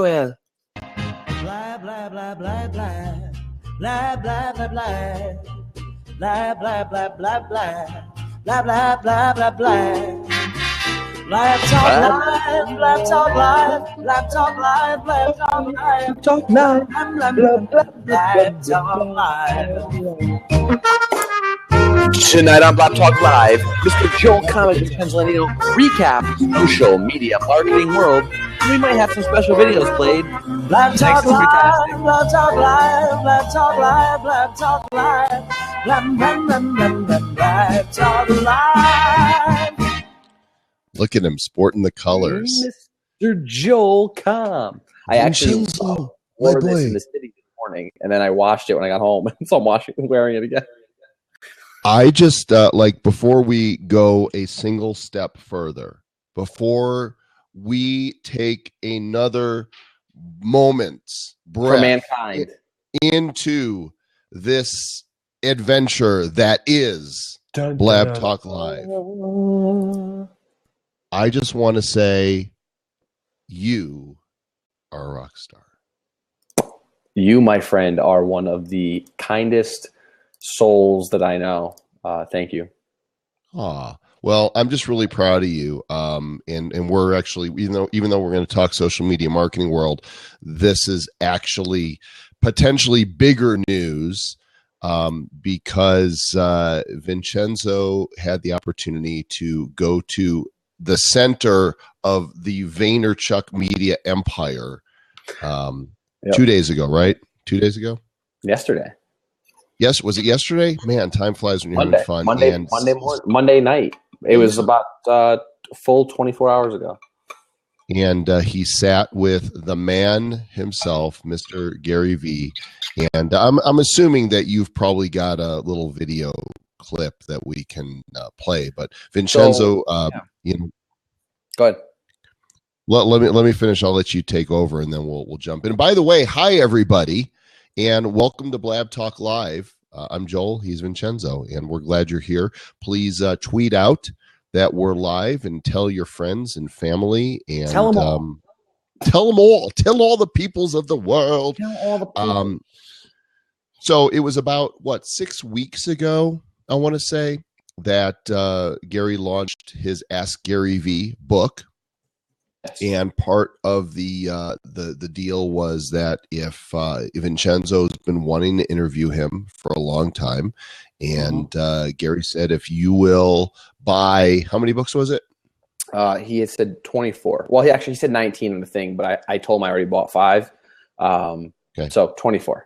well. Blah, blah, blah, blah, blah. Blah, blah, blah, blah. Blah, blah, blah, blah, blah. Blah, blah, blah, blah, blah. BlabTalk Live, BlabTalk Live, BlabTalk Live, BlabTalk Live. Talk now. BlabTalk Live. Tonight on BlabTalk Live, Mr. Joel Comic Pennsylvania recap social media marketing world. We might have some special videos played. BlabTalk Live, BlabTalk Live, BlabTalk Live, BlabTalk Live, BlabTalk Live. Look at him sporting the colors. Mr. Joel Com. I actually wore this in the city this morning, and then I washed it when I got home, so I'm wearing it again. I just before we go a single step further, before we take another moment's breath for mankind into this adventure that is BlabTalk Live, I just want to say you are a rock star. You, my friend, are one of the kindest souls that I know. Thank you. Well, I'm just really proud of you. And we're actually, even though we're going to talk social media marketing world, this is actually potentially bigger news because Vincenzo had the opportunity to go to the center of the Vaynerchuk media empire 2 days ago, right? 2 days ago? Yesterday. Yes, was it yesterday? Man, time flies when you're having fun. Monday night. It was about full 24 hours ago. And he sat with the man himself, Mr. Gary V. And I'm assuming that you've probably got a little video clip that we can play. But Vincenzo, go ahead. Let me finish. I'll let you take over, and then we'll jump in. And by the way, hi everybody, and welcome to BlabTalk Live. I'm Joel. He's Vincenzo, and we're glad you're here. Please tweet out that we're live and tell your friends and family, and tell them all. Tell them all. Tell all the peoples of the world. Tell all the people. So it was about 6 weeks ago, I want to say, that Gary launched his Ask Gary V book. Yes. And part of the deal was that if Vincenzo's been wanting to interview him for a long time, and Gary said, if you will buy, how many books was it? He had said 24. Well, he said 19 in the thing, but I told him I already bought 5. Okay. So 24.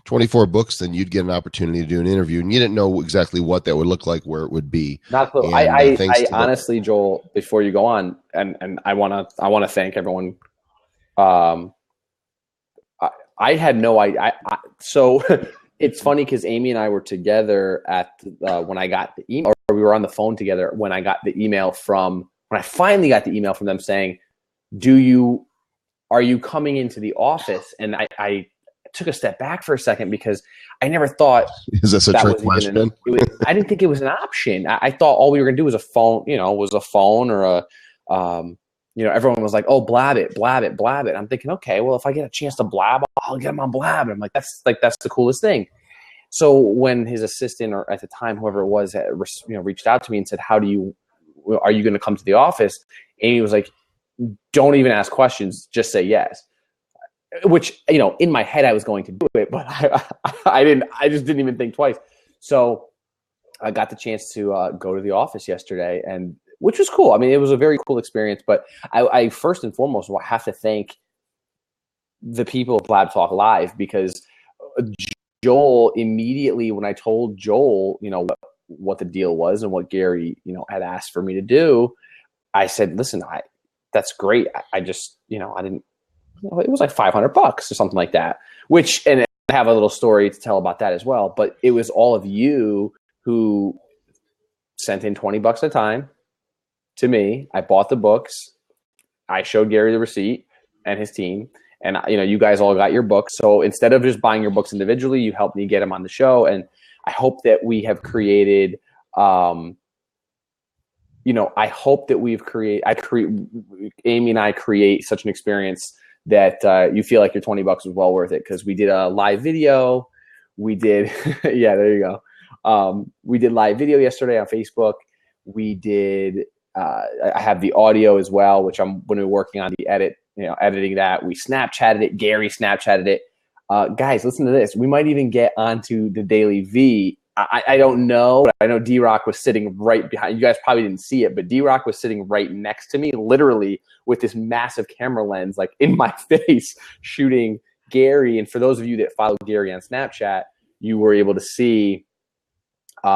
24 books, then you'd get an opportunity to do an interview, and you didn't know exactly what that would look like, where it would be. Not so. I honestly, Joel, before you go on, and I want to thank everyone. I had no idea. So it's funny because Amy and I were together at when I got the email, or we were on the phone together when I got the email when I finally got the email from them saying, are you coming into the office? And I took a step back for a second because I never thought is this a trick question? I didn't think it was an option. I thought all we were gonna do was a phone, or everyone was like, oh, blab it. I'm thinking, okay, well, if I get a chance to blab, I'll get him on blab. And I'm like, that's the coolest thing. So when his assistant, or at the time, whoever it was, reached out to me and said, are you going to come to the office? Amy was like, don't even ask questions, just say yes. Which, in my head, I was going to do it, but I didn't. I just didn't even think twice. So I got the chance to go to the office yesterday, and which was cool. I mean, it was a very cool experience. But I first and foremost have to thank the people of BlabTalk Live, because Joel immediately, when I told Joel, what the deal was and what Gary, had asked for me to do, I said, listen, that's great. I just, I didn't. It was like $500 or something like that, and I have a little story to tell about that as well. But it was all of you who sent in $20 at a time to me. I bought the books. I showed Gary the receipt and his team, and you guys all got your books. So instead of just buying your books individually, you helped me get them on the show. And I hope that we have created, I hope that Amy and I create such an experience that you feel like your $20 was well worth it, because we did a live video. We did, yeah, there you go. We did live video yesterday on Facebook. We did, I have the audio as well, which I'm going to be working on the editing that. We Snapchatted it. Gary Snapchatted it. Guys, listen to this. We might even get onto the Daily V. I don't know, but I know D-Rock was sitting right behind. You guys probably didn't see it, but D-Rock was sitting right next to me, literally with this massive camera lens, like in my face, shooting Gary. And for those of you that follow Gary on Snapchat, you were able to see, he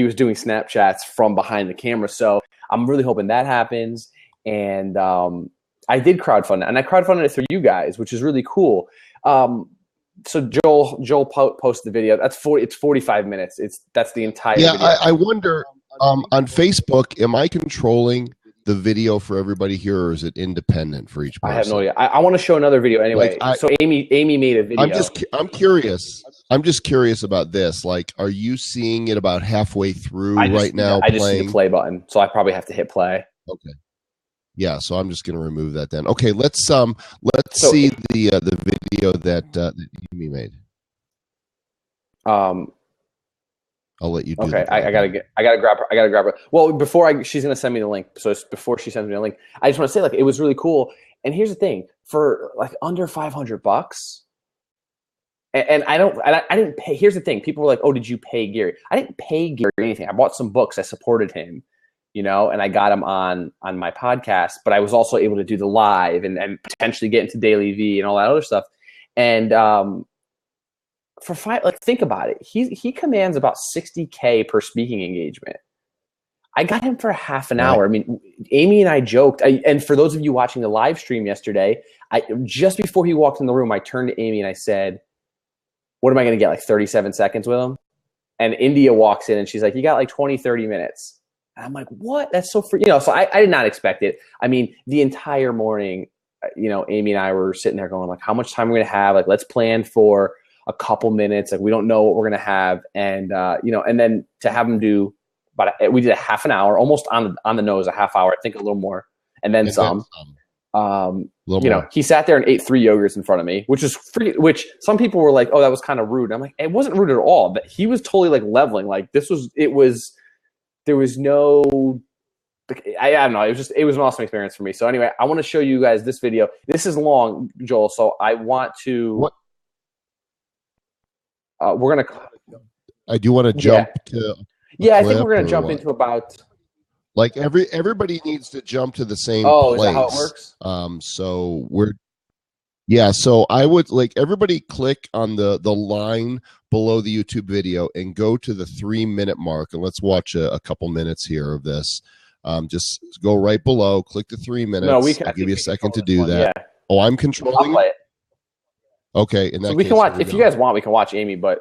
was doing Snapchats from behind the camera. So I'm really hoping that happens. And I did crowdfund it, and I crowdfunded it through you guys, which is really cool. So Joel posted the video. It's 45 minutes. That's the entire video. I wonder on Facebook, am I controlling the video for everybody here, or is it independent for each person? I have no idea. I want to show another video anyway. So Amy made a video. I'm curious. I'm just curious about this. Like, are you seeing it about halfway through right now? I just see the play button, so I probably have to hit play. Okay. Yeah, so I'm just going to remove that then. Okay, let's see the video that you made. I'll let you do. Okay, I gotta grab her. Well, she's gonna send me the link. So before she sends me the link, I just want to say, like, it was really cool. And here's the thing: for like under $500, and I didn't pay. Here's the thing: people were like, "Oh, did you pay Gary?" I didn't pay Gary anything. I bought some books. I supported him. And I got him on my podcast, but I was also able to do the live and potentially get into Daily V and all that other stuff. And think about it. He commands about $60K per speaking engagement. I got him for half an hour. I mean, Amy and I joked. And for those of you watching the live stream yesterday, just before he walked in the room, I turned to Amy and I said, "What am I going to get? Like 37 seconds with him?" And India walks in and she's like, "You got like 20, 30 minutes." And I'm like, what? That's so free. So I did not expect it. I mean, the entire morning, Amy and I were sitting there going, like, how much time we're going to have? Like, let's plan for a couple minutes. Like, we don't know what we're going to have. And, and then to have them do we did a half an hour, almost on the nose, a half hour, I think a little more. And then some. He sat there and ate 3 yogurts in front of me, which some people were like, oh, that was kind of rude. I'm like, it wasn't rude at all. But he was totally like leveling. Like, there was no, I don't know. It was an awesome experience for me. So anyway, I want to show you guys this video. This is long, Joel. So I want to, I do want to jump to. Yeah, I think we're going to jump into about. Like everybody needs to jump to the same place. Is that how it works? So I would like everybody click on the line below the YouTube video and go to the 3-minute mark, and let's watch a couple minutes here of this. Just go right below, click the 3 minutes. No, I'll give you a second to do that. Yeah. Oh, I'm controlling. I'll play it. Okay, in that so we can watch. If you guys want, we can watch Amy, but.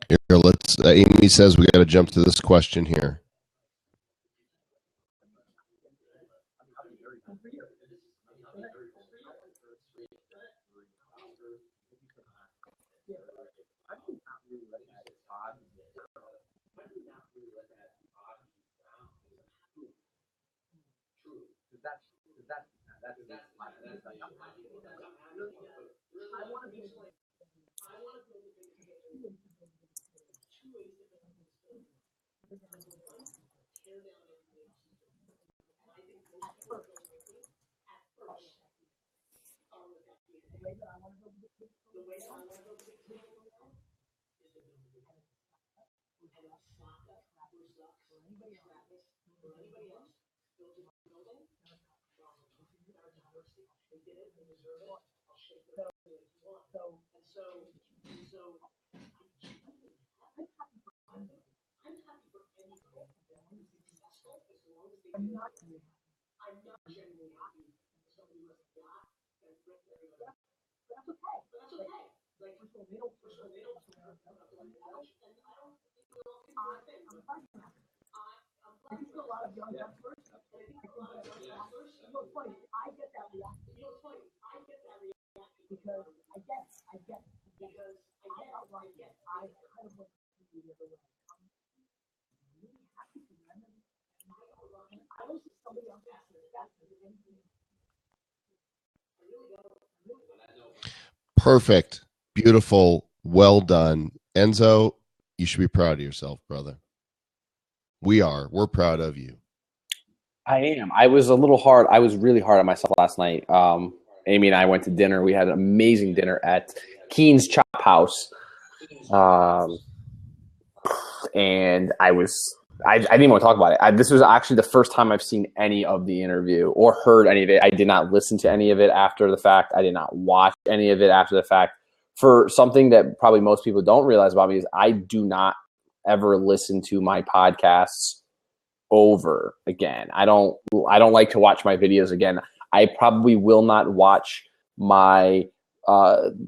Here, let's. Amy says we got to jump to this question here. Perfect. Beautiful. Well done. Enzo, you should be proud of yourself, brother. We are. We're proud of you. I am. I was really hard on myself last night. Amy and I went to dinner. We had an amazing dinner at Keen's Chop House. And I didn't even want to talk about it. This was actually the first time I've seen any of the interview or heard any of it. I did not listen to any of it after the fact. I did not watch any of it after the fact. For something that probably most people don't realize about me is I do not ever listen to my podcasts over again. I don't like to watch my videos again. I probably will not watch my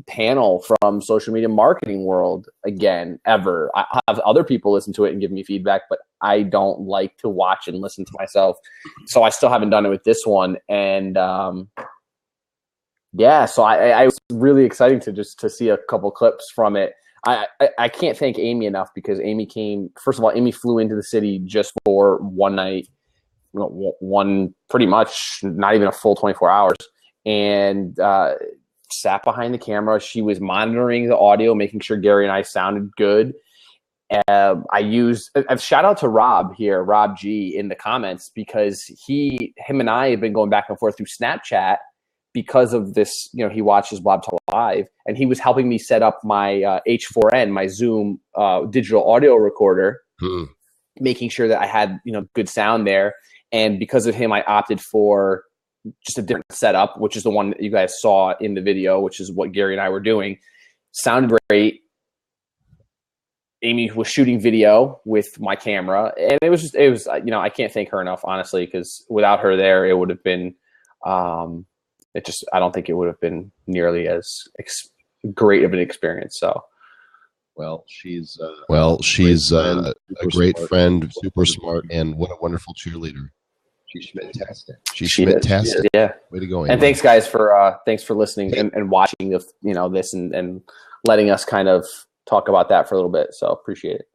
panel from Social Media Marketing World again, ever. I have other people listen to it and give me feedback, but I don't like to watch and listen to myself. So I still haven't done it with this one. And yeah, so I was really exciting to see a couple clips from it. I can't thank Amy enough because Amy came, first of all, Amy flew into the city just for one night, pretty much not even a full 24 hours, and sat behind the camera. She was monitoring the audio, making sure Gary and I sounded good. I used a shout out to Rob here, Rob G, in the comments, because him and I have been going back and forth through Snapchat because of this. He watches BlabTalk Live, and he was helping me set up my H4n, my Zoom digital audio recorder, making sure that I had good sound there. And because of him, I opted for just a different setup, which is the one that you guys saw in the video, which is what Gary and I were doing. Sounded great. Amy was shooting video with my camera, and it was I can't thank her enough, honestly, because without her there, it would have been, I don't think it would have been nearly as great of an experience. So, she's a great friend, super smart, and what a wonderful cheerleader. She's fantastic. She's fantastic. Yeah. Way to go, Amy. And thanks, guys, for listening and watching this and letting us kind of talk about that for a little bit. So appreciate it.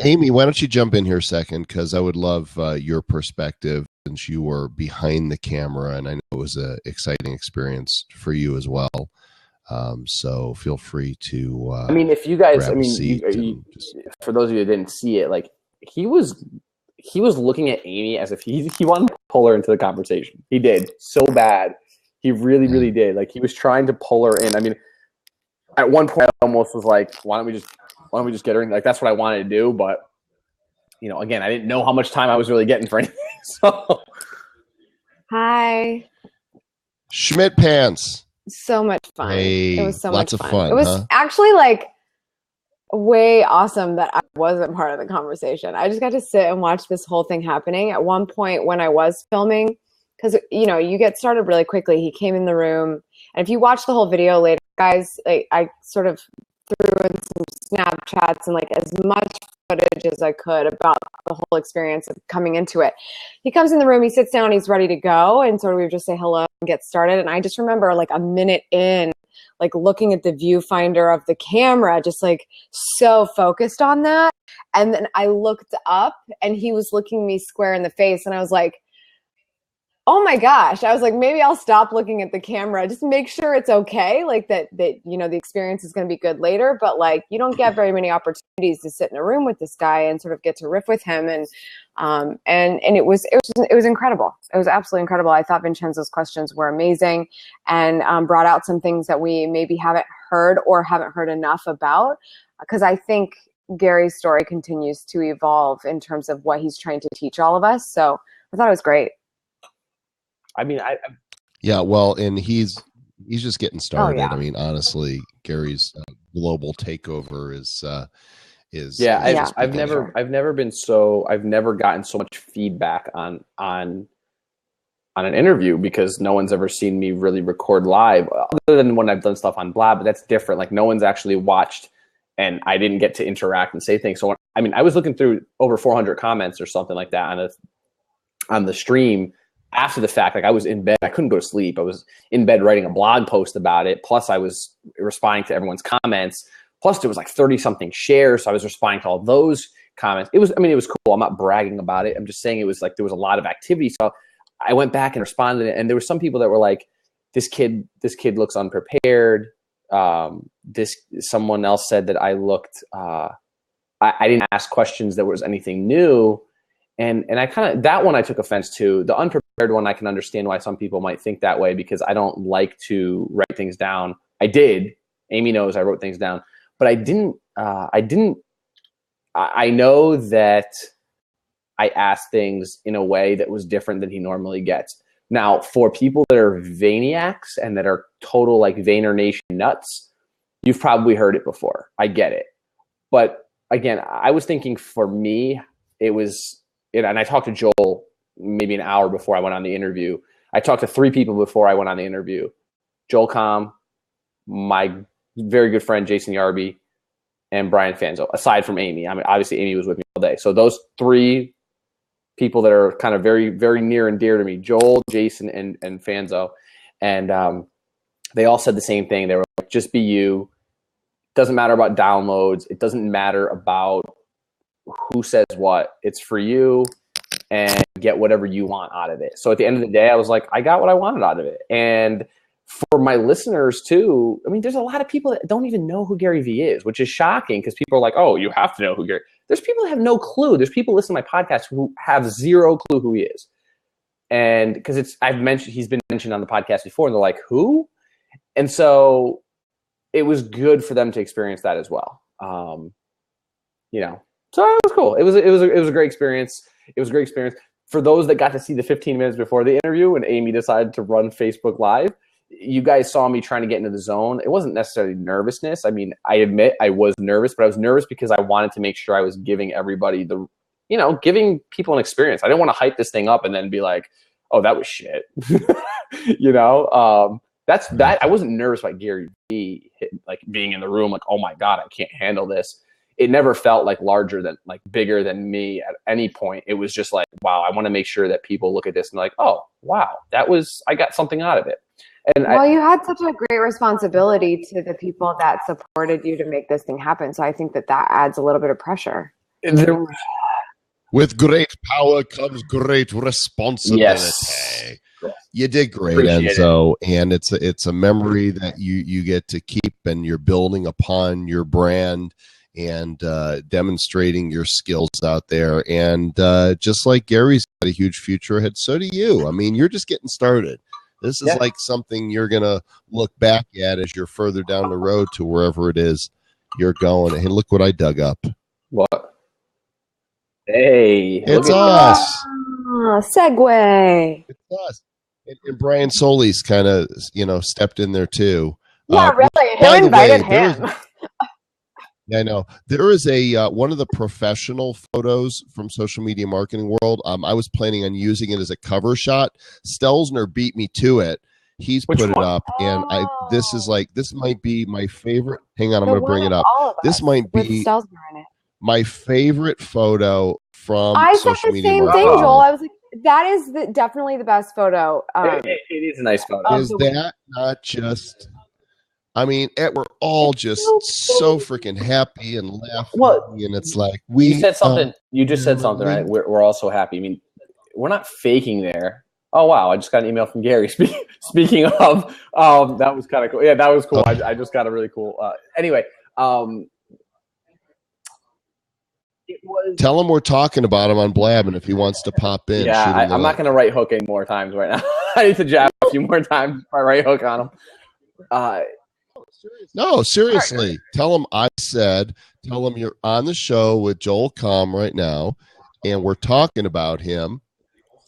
Amy, why don't you jump in here a second? Because I would love your perspective, since you were behind the camera, and I know it was an exciting experience for you as well. So feel free to. If you guys, for those of you that didn't see it, like, he was looking at Amy as if he wanted to pull her into the conversation. He did so bad. He really did. Like, he was trying to pull her in. I mean, at one point, I almost was like, why don't we just get her in? Like, that's what I wanted to do. But, again, I didn't know how much time I was really getting for anything. So, Hi. Schmidt Pants. So much fun. Hey, it was so lots much of fun. It was actually like way awesome that I wasn't part of the conversation. I just got to sit and watch this whole thing happening. At one point when I was filming, because you get started really quickly. He came in the room, and if you watch the whole video later, guys, I sort of threw in some Snapchats and like as much footage as I could about the whole experience of coming into it. He comes in the room, he sits down, he's ready to go, and sort of we just say hello and get started. And I just remember like a minute in, like looking at the viewfinder of the camera, just like so focused on that. And then I looked up and he was looking me square in the face, and I was like, oh my gosh. I was like, maybe I'll stop looking at the camera. Just make sure it's okay. Like that, the experience is going to be good later, but like, you don't get very many opportunities to sit in a room with this guy and sort of get to riff with him. And it was incredible. It was absolutely incredible. I thought Vincenzo's questions were amazing and brought out some things that we maybe haven't heard or haven't heard enough about. Because I think Gary's story continues to evolve in terms of what he's trying to teach all of us. So I thought it was great. I mean, yeah, well, and he's just getting started. Oh, yeah. I mean, honestly, Gary's global takeover is I've never gotten so much feedback on an interview, because no one's ever seen me really record live, other than when I've done stuff on Blab, but that's different. Like, no one's actually watched, and I didn't get to interact and say things. So I was looking through over 400 comments or something like that on the stream. After the fact, like, I was in bed, I couldn't go to sleep. I was in bed writing a blog post about it. Plus I was responding to everyone's comments. Plus there was like 30 something shares. So I was responding to all those comments. It was cool. I'm not bragging about it. I'm just saying it was like, there was a lot of activity. So I went back and responded, and there were some people that were like, this kid looks unprepared. Someone else said that I looked, I didn't ask questions that was anything new. And I kind of, that one I took offense to. The unprepared one, I can understand why some people might think that way, because I don't like to write things down. I did. Amy knows I wrote things down, but I know that I asked things in a way that was different than he normally gets. Now, for people that are Vayniacs and that are total like Vayner Nation nuts, you've probably heard it before. I get it. But again, I was thinking for me, it was, and I talked to Joel maybe an hour before I went on the interview. I talked to 3 people before I went on the interview. Joel Comm, my very good friend Jason Yarby, and Brian Fanzo, aside from Amy. I mean, obviously Amy was with me all day. So those 3 people that are kind of very, very near and dear to me, Joel, Jason, and Fanzo. And they all said the same thing. They were like, just be you. Doesn't matter about downloads. It doesn't matter about who says what. It's for you, and get whatever you want out of it. So at the end of the day, I was like, I got what I wanted out of it. And for my listeners too, I mean, there's a lot of people that don't even know who Gary Vee is, which is shocking, because people are like, oh, you have to know who Gary. There's people that have no clue. There's people listening to my podcast who have zero clue who he is. And because he's been mentioned on the podcast before, and they're like, who? And so it was good for them to experience that as well. So it was cool. It was a great experience. It was a great experience for those that got to see the 15 minutes before the interview when Amy decided to run Facebook Live. You guys saw me trying to get into the zone. It wasn't necessarily nervousness. I mean, I admit I was nervous, but I was nervous because I wanted to make sure I was giving everybody giving people an experience. I didn't want to hype this thing up and then be like, oh, that was shit. That's that. I wasn't nervous about Gary Vee, like being in the room, like, oh my God, I can't handle this. It never felt like bigger than me at any point. It was just like, wow, I want to make sure that people look at this and like, oh, wow, I got something out of it. And you had such a great responsibility to the people that supported you to make this thing happen. So I think that adds a little bit of pressure. With great power comes great responsibility. Yes. You did great, Appreciate Enzo, and it's a memory that you get to keep, and you're building upon your brand and demonstrating your skills out there. And just like Gary's got a huge future ahead, so do you. I mean, you're just getting started. This is like something you're going to look back at as you're further down the road to wherever it is you're going. Hey, look what I dug up. What? Hey, it's us. Segue. It's us. And Brian Solis kind of, stepped in there too. Yeah, really. Who invited him? I know. There is a one of the professional photos from Social Media Marketing World. I was planning on using it as a cover shot. Stelzner beat me to it. He's put it up, and this might be my favorite. Hang on, I'm going to bring it up. This might be my favorite photo from Social Media Marketing. I said the same thing, Joel. I was like, that is definitely the best photo. It is a nice photo. Is that not just... I mean, we're all just so freaking happy and laughing, and it's like you said something. You just said something, right? We're all so happy. I mean, we're not faking there. Oh wow! I just got an email from Gary. Speaking of, that was kind of cool. Yeah, that was cool. I just got a really cool. Anyway, it was. Tell him we're talking about him on Blab, and if he wants to pop in, yeah, I'm not going to right hook any more times right now. I need to jab a few more times before I right hook on him. No, seriously. Tell him I said. Tell him you're on the show with Joel Comm right now, and we're talking about him.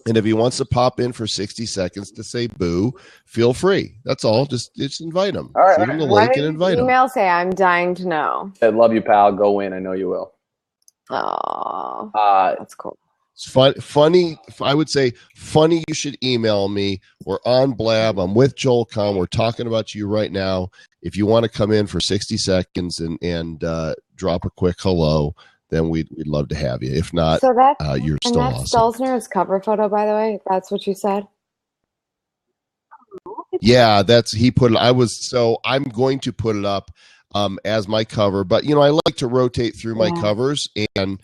And if he wants to pop in for 60 seconds to say boo, feel free. That's all. Just invite him. All right. Shoot him the link and invite him. Email say I'm dying to know. I love you, pal. Go in. I know you will. Oh, that's cool. It's funny. I would say funny. You should email me. We're on Blab. I'm with Joel Comm. We're talking about you right now. If you want to come in for 60 seconds and drop a quick hello, then we'd love to have you. If not, you're still awesome. Stelzner's cover photo, by the way. That's what you said. Yeah, he put it. I'm going to put it up as my cover. But I like to rotate through my covers, and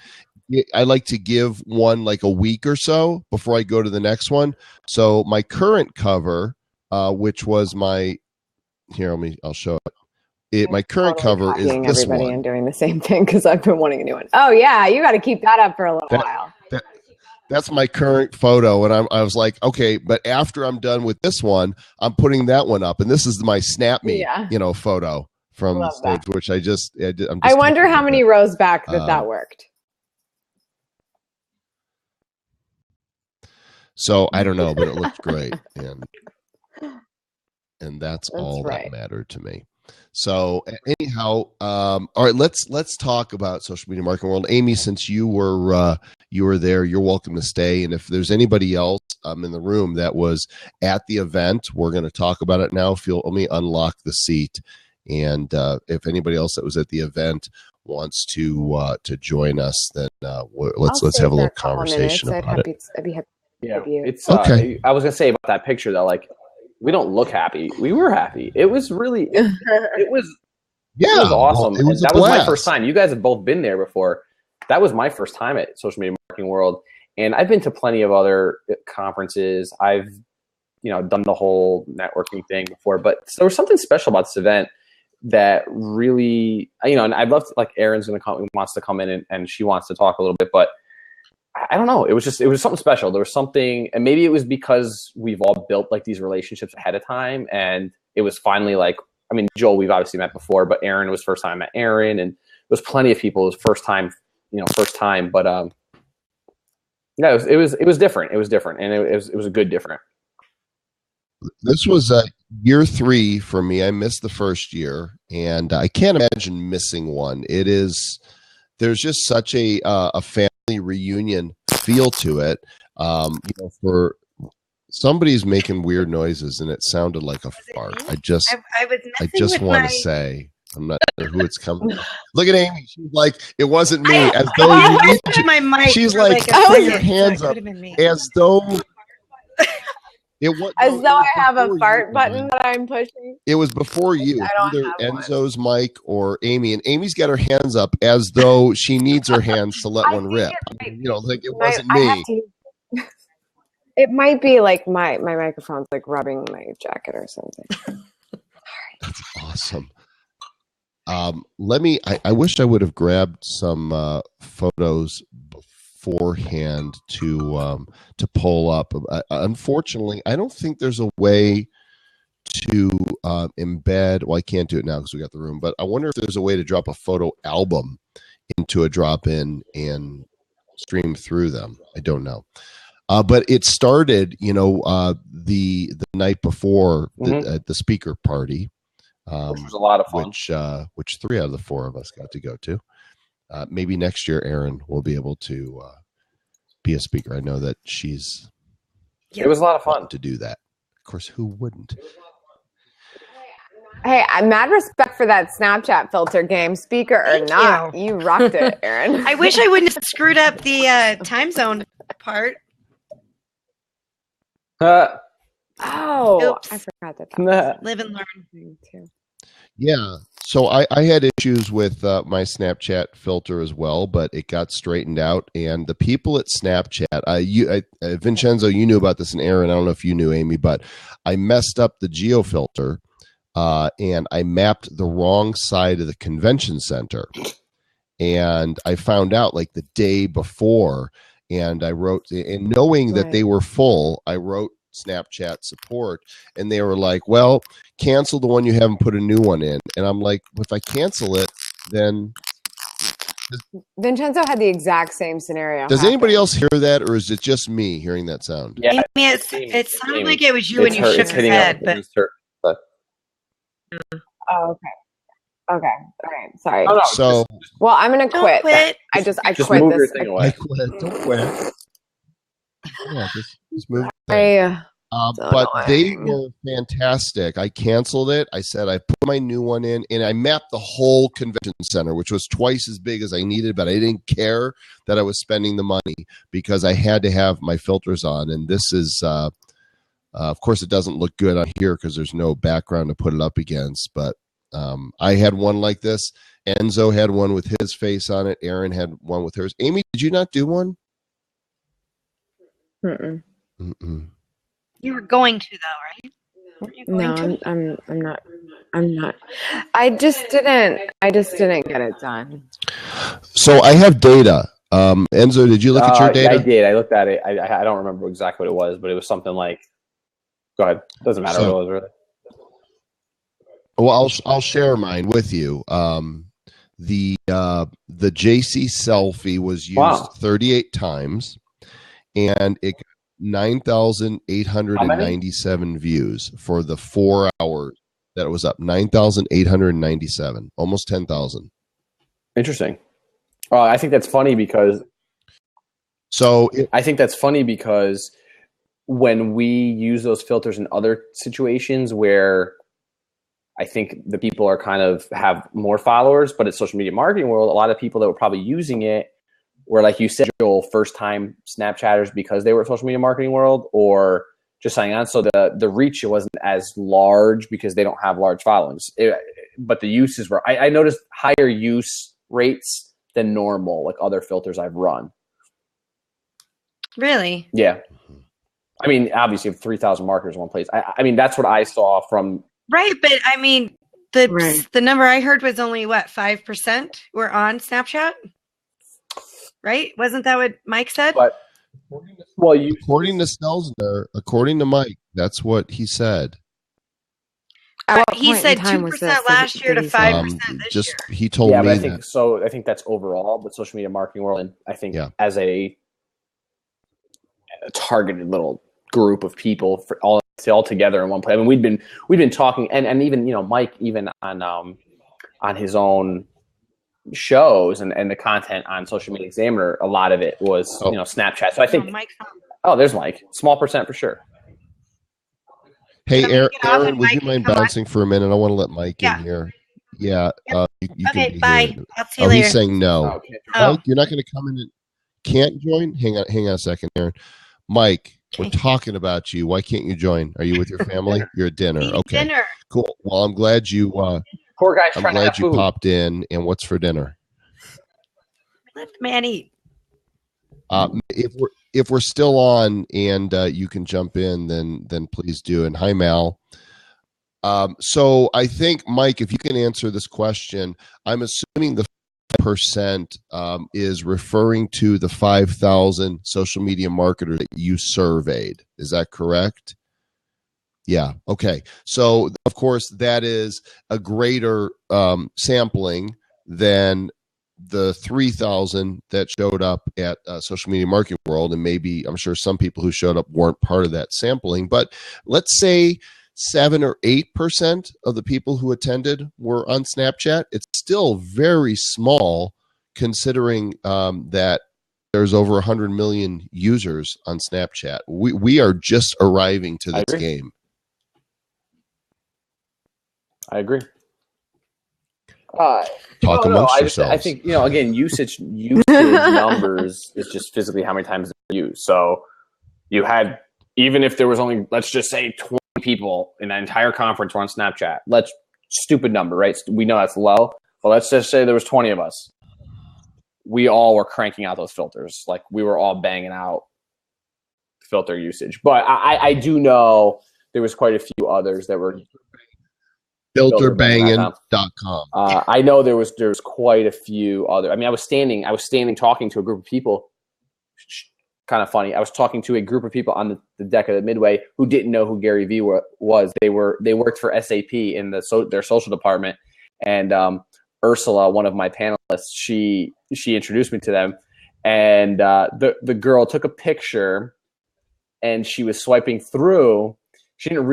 I like to give one like a week or so before I go to the next one. So my current cover, which was I'll show it. My current cover is this everybody one. And doing the same thing because I've been wanting a new one. Oh yeah, you got to keep that up for a little while. That's my current photo, and I was like, okay, but after I'm done with this one, I'm putting that one up, and this is my Snap Me, photo from the stage, which I'm just I wonder how many rows back that worked. So I don't know, but it looked great, and that's all that mattered to me. So anyhow, all right, let's talk about Social Media Marketing World. Amy, since you were there, you're welcome to stay. And if there's anybody else in the room that was at the event, we're going to talk about it now. Let me unlock the seat, and if anybody else that was at the event wants to join us, then let's have a little conversation about it. I'd be happy. Yeah, it's okay. I was gonna say about that picture though, like we don't look happy. We were happy. It was really, it was awesome. Well, that was my first time. You guys have both been there before. That was my first time at Social Media Marketing World, and I've been to plenty of other conferences. I've done the whole networking thing before, but there was something special about this event that really, and I'd love to, like Erin's wants to come in and she wants to talk a little bit, but I don't know. It was something special. There was something, and maybe it was because we've all built like these relationships ahead of time, and it was finally like, Joel, we've obviously met before, but Erin was first time I met Erin, and there was plenty of people. It was first time, but it was different. It was different, and it was a good different. This was year 3 for me. I missed the first year, and I can't imagine missing one. There's just such a family reunion feel to it. For somebody's making weird noises, and it sounded like a fart. I just want to say, I'm not sure who it's coming from. Look at Amy. She's like, it wasn't me. As though my mic. She's like, put your hands up, as though. As though I have a fart button that I'm pushing. It was before you, either Enzo's mic or Amy, and Amy's got her hands up as though she needs her hands to let one rip. Like it wasn't me. It might be like my microphone's like rubbing my jacket or something. That's awesome. Let me. I wish I would have grabbed some photos beforehand to pull up. Unfortunately, I don't think there's a way to embed. Well, I can't do it now because we got the room. But I wonder if there's a way to drop a photo album into a drop-in and stream through them. I don't know. But it started, the night before the speaker party. Which was a lot of fun. Which 3 out of the 4 of us got to go to. Maybe next year, Erin will be able to be a speaker. I know that she's. It was a lot of fun to do that. Of course, who wouldn't? Hey, I'm mad respect for that Snapchat filter game, speaker or not. You rocked it, Erin. I wish I wouldn't have screwed up the time zone part. I Oops. forgot that. Live and learn. Too. Yeah. So I had issues with my Snapchat filter as well, but it got straightened out. And the people at Snapchat, Vincenzo, you knew about this, and Erin, I don't know if you knew, Amy, but I messed up the geo filter. And I mapped the wrong side of the convention center. And I found out like the day before, and I wrote, and knowing that they were full, I wrote Snapchat support, and they were like, well, cancel the one you haven't put a new one in. And I'm like, if I cancel it, then. Vincenzo had the exact same scenario. Does anybody else hear that, or is it just me hearing that sound? Yeah, it sounded like it was you when you shook your head, but. Oh, okay. Okay. All right. Sorry. Oh, no, So, well, I'm gonna quit. I just quit move this. your thing away. I quit. Don't quit. Yeah, just move. annoying. But they were fantastic. I canceled it. I said I put my new one in, and I mapped the whole convention center, which was twice as big as I needed, but I didn't care that I was spending the money because I had to have my filters on. And this is, of course, it doesn't look good on here because there's no background to put it up against. But I had one like this. Enzo had one with his face on it. Erin had one with hers. Amy, did you not do one? Mm-mm. Mm-mm. You were going to, though, right? Were you going to? I'm not. I just didn't get it done. So I have data. Enzo, did you look at your data? I did. I looked at it. I don't remember exactly what it was, but it was something like. Go ahead. Doesn't matter what it was really. Well, I'll share mine with you. The JC selfie was used 38 times, and it got 9,897 views for the 4 hours that it was up. 9,897, almost 10,000. Interesting. I think that's funny because. I think that's funny because when we use those filters in other situations where I think the people are kind of have more followers, but it's social media marketing world, a lot of people that were probably using it were, like you said, first time Snapchatters because they were social media marketing world or just signing on. So the reach wasn't as large because they don't have large followings. But the uses were, I noticed higher use rates than normal, like other filters I've run. Really? Yeah. I mean, obviously, 3,000 marketers in one place. I mean, that's what I saw from. Right, but I mean, the number I heard was only 5% were on Snapchat. Right? Wasn't that what Mike said? But according to Stelzner, according to Mike, that's what he said. He said 2% last year to 5% this year. He told me I think so. I think that's overall, but social media marketing world, and I think as a targeted little group of people for all together in one place. I mean, we've been talking, and even Mike, even on his own shows and the content on Social Media Examiner, a lot of it was Snapchat. So I think there's Mike, small percent for sure. Hey, Erin, would you mind bouncing for a minute? I want to let Mike in here. Yeah. You okay, bye. Here. I'll see you later. He's saying no. Oh. Mike, you're not going to come in and can't join? Hang on a second, Erin. Mike, we're talking about you. Why can't you join? Are you with your family? You're at dinner. Okay. Dinner. Cool. Well, I'm glad you. Poor guy's I'm trying to have glad you food. popped in. And what's for dinner? Let the man eat. If we're still on and you can jump in, then please do. And hi, Mal. So I think, Mike, if you can answer this question, I'm assuming the percent is referring to the 5,000 social media marketers that you surveyed. Is that correct? Yeah. Okay. So of course that is a greater sampling than the 3,000 that showed up at Social Media Marketing World, and maybe I'm sure some people who showed up weren't part of that sampling. But let's say 7 or 8% of the people who attended were on Snapchat. It's still very small, considering that there's over 100 million users on Snapchat. We are just arriving to this game. I agree. Talk amongst yourselves. I think, again, usage numbers is just physically how many times they're used. So you had, even if there was only, let's just say 20 people in that entire conference were on Snapchat. Stupid number, right? We know that's low, but let's just say there was 20 of us. We all were cranking out those filters. Like, we were all banging out filter usage. But I do know there was quite a few others that were filterbanging.com. I know there was quite a few other. I mean, I was standing talking to a group of people. Kind of funny. I was talking to a group of people on the deck of the Midway who didn't know who Gary Vee was. They worked for SAP in their social department, and Ursula, one of my panelists, she introduced me to them, and the girl took a picture, and she was swiping through. She didn't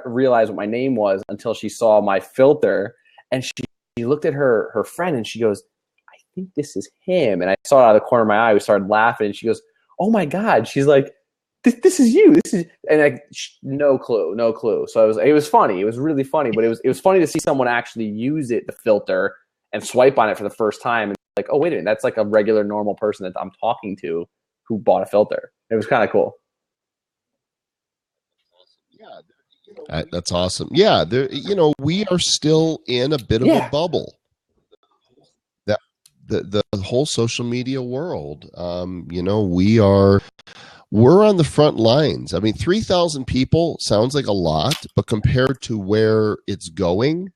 realize what my name was until she saw my filter, and she looked at her friend and she goes, "I think this is him." And I saw it out of the corner of my eye. We started laughing, and she goes, "Oh my God!" She's like, "This is you. This is," and no clue. So it was funny. It was really funny, but it was funny to see someone actually use the filter, and swipe on it for the first time, and like, oh, wait a minute, that's like a regular normal person that I'm talking to who bought a filter. It was kind of cool. That's awesome. Yeah, we are still in a bit of a bubble. That the whole social media world, we're on the front lines. I mean, 3,000 people sounds like a lot, but compared to where it's going,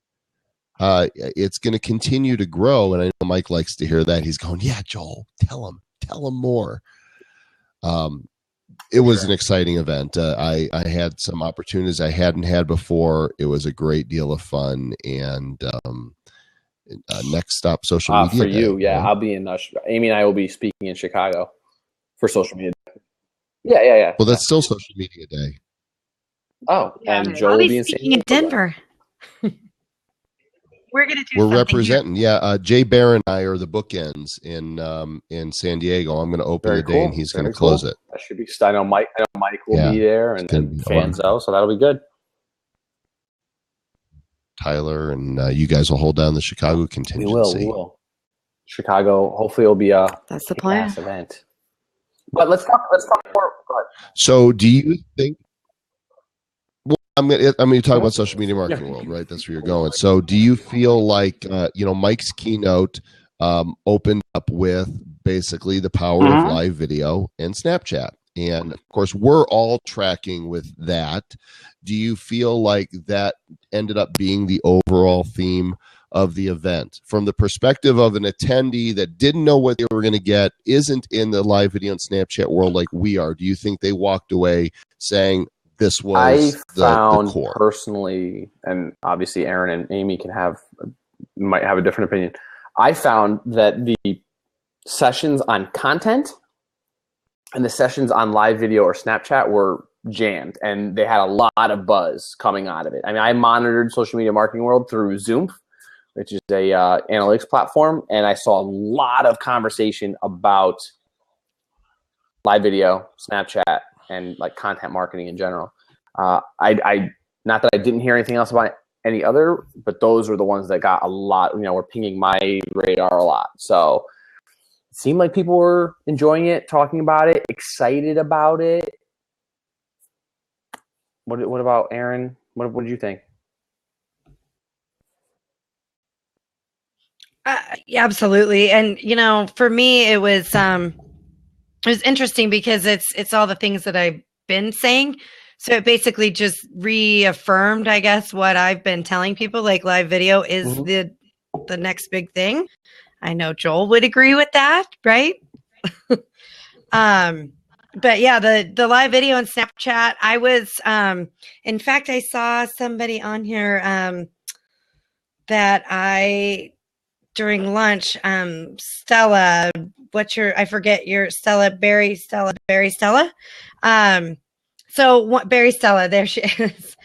it's going to continue to grow. And I know Mike likes to hear that. He's going, "Yeah, Joel, tell him more." It was an exciting event. I had some opportunities I hadn't had before. It was a great deal of fun. And next stop, social media for you, day, yeah, right? I'll be in. Amy and I will be speaking in Chicago for social media. Yeah. Well, that's still social media day. Oh, yeah, and Joel I'll will be be speaking in Denver. We're representing. Here. Yeah, Jay Bear and I are the bookends in San Diego. I'm going to open the day, and he's going to close it. That should be. I know Mike will be there, and Fanzo, so that'll be good. Tyler and you guys will hold down the Chicago contingency. We will. Chicago, hopefully, it'll be that's the plan event. But let's talk more. So, do you think? Well, I'm going to talk about social media marketing world, right? That's where you're going. So, do you feel like Mike's keynote opened up with basically the power of live video and Snapchat? And of course, we're all tracking with that. Do you feel like that ended up being the overall theme of the event? From the perspective of an attendee that didn't know what they were going to get, isn't in the live video and Snapchat world like we are, do you think they walked away saying this was the core? Personally, and obviously Aaron and Amy might have a different opinion, I found that the sessions on content and the sessions on live video or Snapchat were jammed, and they had a lot of buzz coming out of it. I mean, I monitored social media marketing world through Zoom, which is a analytics platform, and I saw a lot of conversation about live video, Snapchat, and like content marketing in general. I not that I didn't hear anything else about any other, but those were the ones that got a lot, were pinging my radar a lot. So it seemed like people were enjoying it, talking about it, excited about it. What about Aaron? What did you think? Yeah, absolutely. And for me, it was interesting because it's all the things that I've been saying. So it basically just reaffirmed, I guess, what I've been telling people, like live video is the next big thing. I know Joel would agree with that, right? But yeah, the live video and Snapchat, I was, in fact, I saw somebody on here, that during lunch, Stella, I forget your Stella, Barry Stella. Barry Stella, there she is.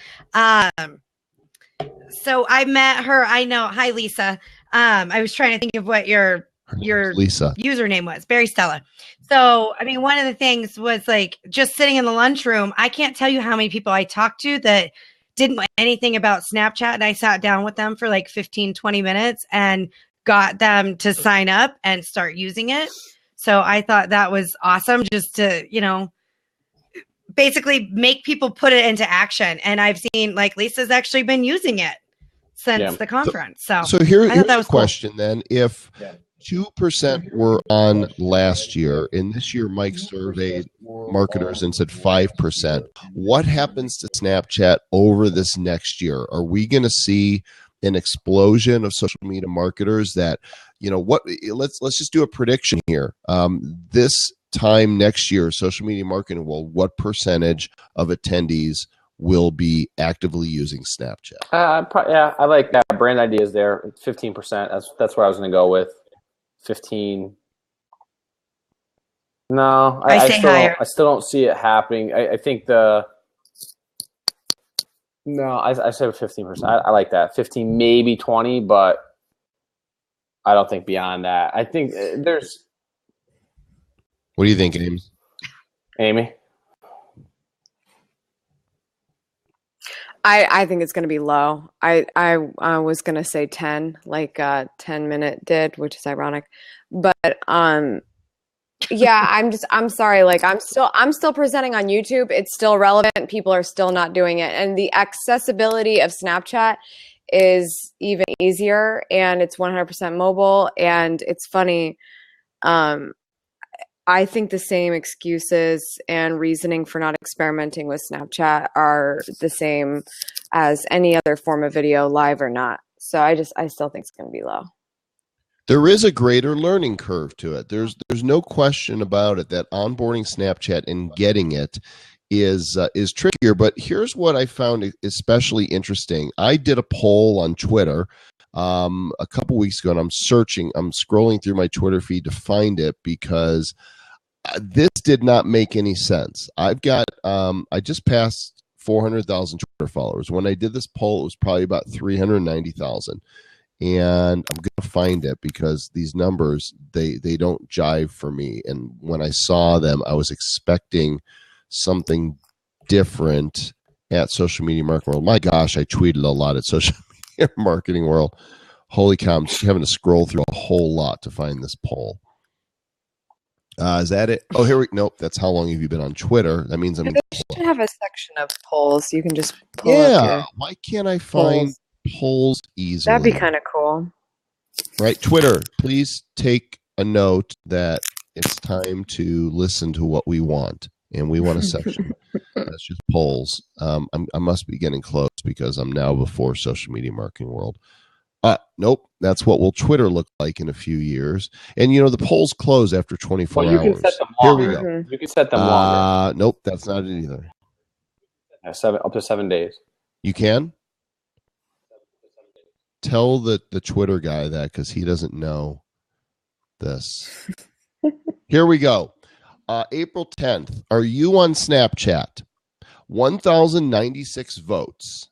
So I met her. I know. Hi, Lisa. I was trying to think of what your Lisa username was, Barry Stella. So, I mean, one of the things was like just sitting in the lunchroom. I can't tell you how many people I talked to that didn't know anything about Snapchat. And I sat down with them for like 15, 20 minutes and got them to sign up and start using it. So I thought that was awesome, just to, basically make people put it into action. And I've seen, like, Lisa's actually been using it since the conference. So here's a question cool. Then. If 2% were on last year, and this year Mike surveyed marketers and said 5%, what happens to Snapchat over this next year? Are we going to see an explosion of social media marketers that, let's just do a prediction here. This time next year, social media marketing world, what percentage of attendees will be actively using Snapchat? I like that. Brand ideas there. 15%. That's where I was going to go with. 15. No, I still don't see it happening. I think I say 15%. I like that. 15, maybe 20, but I don't think beyond that. I think there's. What do you think, Amy? Amy? I think it's going to be low. I was going to say 10, like 10 Minute did, which is ironic. But yeah, I'm sorry. Like I'm still presenting on YouTube. It's still relevant. People are still not doing it. And the accessibility of Snapchat is even easier, and it's 100% mobile. And it's funny. I think the same excuses and reasoning for not experimenting with Snapchat are the same as any other form of video, live or not. So I still think it's going to be low. There is a greater learning curve to it. There's no question about it that onboarding Snapchat and getting it is trickier. But here's what I found especially interesting. I did a poll on Twitter a couple weeks ago, and I'm scrolling through my Twitter feed to find it because this did not make any sense. I've got I just passed 400,000 Twitter followers. When I did this poll, it was probably about 390,000. And I'm going to find it because these numbers, they don't jive for me. And when I saw them, I was expecting something different at Social Media Marketing World. My gosh, I tweeted a lot at Social Media Marketing World. Holy cow, I'm just having to scroll through a whole lot to find this poll. Is that it? Oh, nope. That's how long have you been on Twitter? That means I'm. They should have a section of polls. You can just pull up why can't I find polls easily? That'd be kind of cool. Right, Twitter. Please take a note that it's time to listen to what we want, and we want a section that's just polls. I must be getting close because I'm now before Social Media Marketing World. Nope, that's what will Twitter look like in a few years. And the polls close after 24 hours. You can set them longer. Here we go. You can set them longer. Nope, that's not it either. Up to 7 days. You can? Tell the Twitter guy that because he doesn't know this. Here we go. April 10th. Are you on Snapchat? 1,096 votes.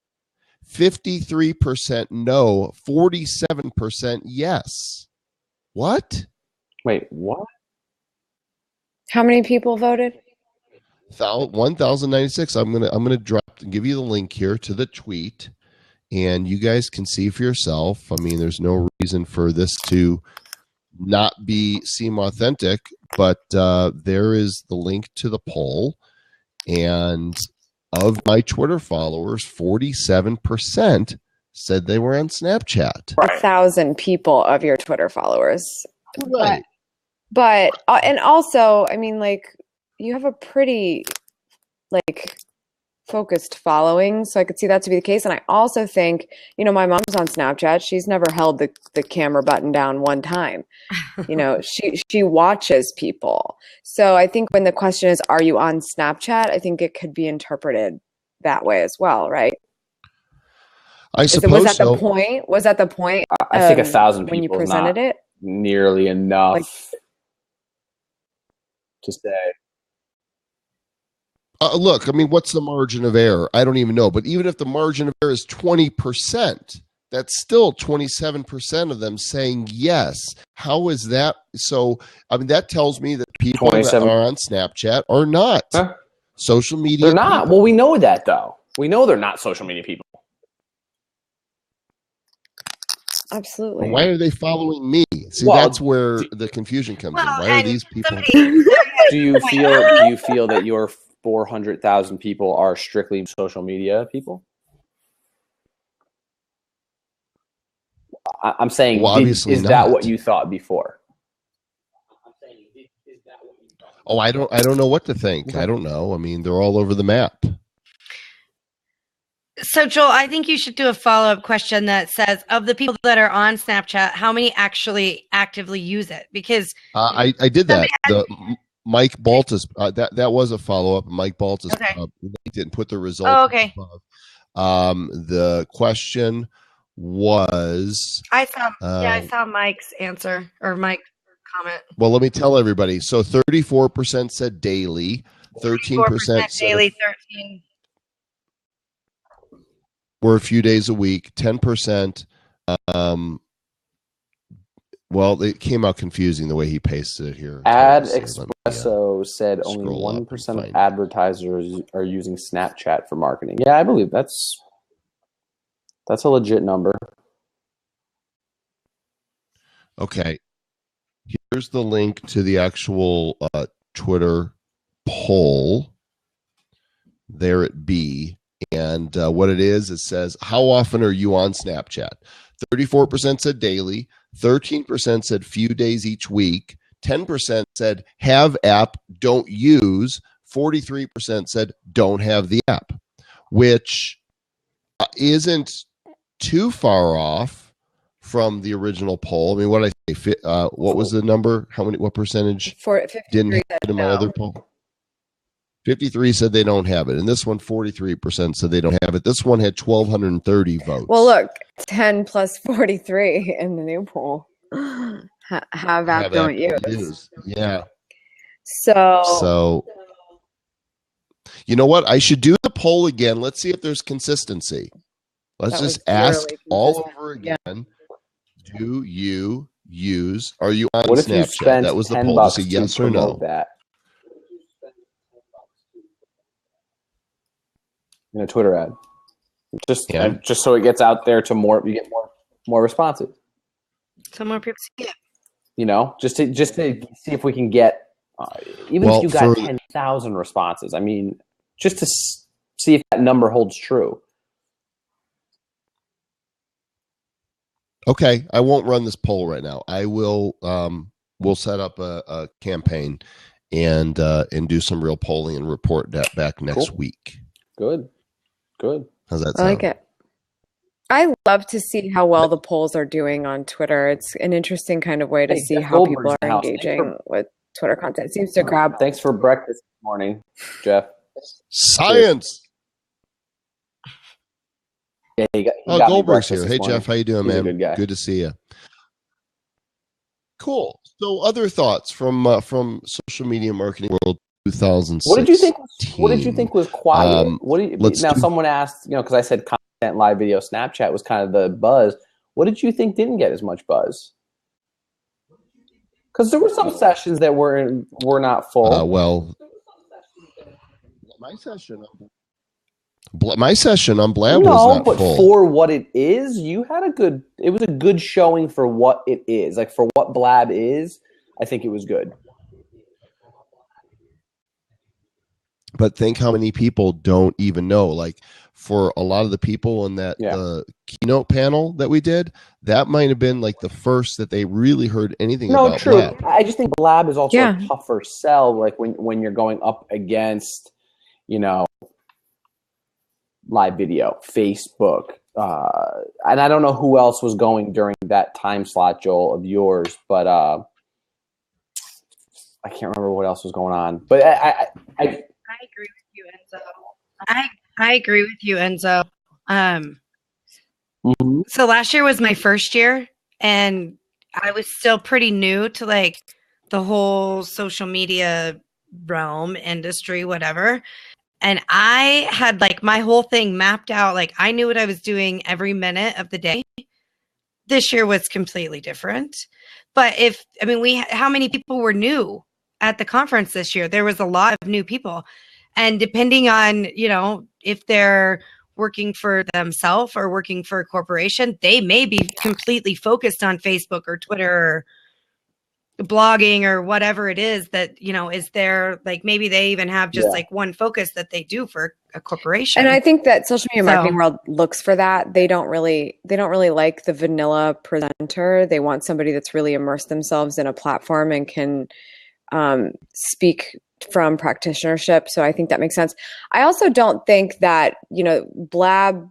53% no, 47% yes. What? Wait, what? How many people voted? 1,096. I'm gonna drop and give you the link here to the tweet, and you guys can see for yourself. I mean, there's no reason for this to not seem authentic, but there is the link to the poll, and of my Twitter followers, 47% said they were on Snapchat. 1,000 people of your Twitter followers. Right. But and also, I mean, like, you have a pretty, like, focused following, so I could see that to be the case. And I also think, you know, my mom's on Snapchat. She's never held the camera button down one time. You know, she watches people. So I think when the question is, are you on Snapchat? I think it could be interpreted that way as well, right? I suppose was that so. the point? Was that the point? I think 1,000 when you people is presented not it? nearly enough Like- to say. Look, I mean, what's the margin of error? I don't even know. But even if the margin of error is 20%, that's still 27% of them saying yes. How is that? So, I mean, that tells me that people that 27. are on Snapchat are not Huh? social media. They're not. people. Well, we know that, though. We know they're not social media people. Absolutely. Why are they following me? See, Well, that's where the confusion comes in. Why are these people? Do you feel that your 400,000 people are strictly social media people? I'm saying, Well, obviously is not. that what you thought before? Oh, I don't know what to think. Okay. I don't know. I mean, they're all over the map. So, Joel, I think you should do a follow-up question that says, of the people that are on Snapchat, how many actually actively use it? Because I did that. Mike Baltus, that was a follow-up. Mike Baltus didn't put the results. Oh, okay. Above. The question was, I saw Mike's answer or Mike's comment. well, let me tell everybody. So 34% said daily, 13% said daily, 13. were a few days a week, 10%. Well, it came out confusing the way he pasted it here. Ad So Espresso said only scroll up and 1% find of it. advertisers are using Snapchat for marketing. Yeah, I believe that's a legit number. Okay. Here's the link to the actual Twitter poll there at B. And what it is, it says, how often are you on Snapchat? 34% said daily, 13% said few days each week, 10% said have app, don't use, 43% said don't have the app, which isn't too far off from the original poll. I mean, what did I say? What was the number? What percentage didn't have it in my other poll? 53 said they don't have it. And this one, 43% said they don't have it. This one had 1,230 votes. Well, look, 10 plus 43 in the new poll. Have app, don't use. Yeah. So, you know what? I should do the poll again. Let's see if there's consistency. Let's just ask all over again. Do you use, are you on What if you Snapchat? spent That was the $10 poll. Just a to yes or no. promote that in a Twitter ad? Just so it gets out there to more, you get more responses. So more people see it. You know, just to see if we can get, even if you got 10,000 responses. I mean, just to see if that number holds true. Okay, I won't run this poll right now. I will. We'll set up a campaign and do some real polling and report that back next week. Good. How's that sound? I like it. I love to see how well the polls are doing on Twitter. It's an interesting kind of way to see how people are engaging with Twitter content. It seems to grab. Thanks for breakfast this morning, Jeff. Science. Yeah, he got Goldberg's here. Hey, morning. Jeff, how you doing, He's man? a good guy. Good to see you. Cool. So, other thoughts from social media marketing world 2006. What did you think was quiet? Someone asked, because I said content, live video, Snapchat was kind of the buzz. What did you think didn't get as much buzz? Because there were some sessions that were not full. Well, my session on Blab was not full. For what it is, it was a good showing for what it is. Like for what Blab is, I think it was good. But think how many people don't even know. Like for a lot of the people in that keynote panel that we did, that might have been like the first that they really heard anything about true. Blab. I just think Blab is also a tougher sell. Like when you're going up against, live video, Facebook. And I don't know who else was going during that time slot, Joel, of yours, but I can't remember what else was going on. But I agree with you, Enzo. I agree with you, Enzo. So last year was my first year, and I was still pretty new to like the whole social media realm, industry, whatever. And I had like my whole thing mapped out. Like I knew what I was doing every minute of the day. This year was completely different. But how many people were new at the conference this year? There was a lot of new people. And depending on, if they're working for themselves or working for a corporation, they may be completely focused on Facebook or Twitter or blogging or whatever it is that, is there, like maybe they even have just like one focus that they do for a corporation. And I think that social media marketing world looks for that. They don't really like the vanilla presenter. They want somebody that's really immersed themselves in a platform and can speak from practitionership. So I think that makes sense. I also don't think that, Blab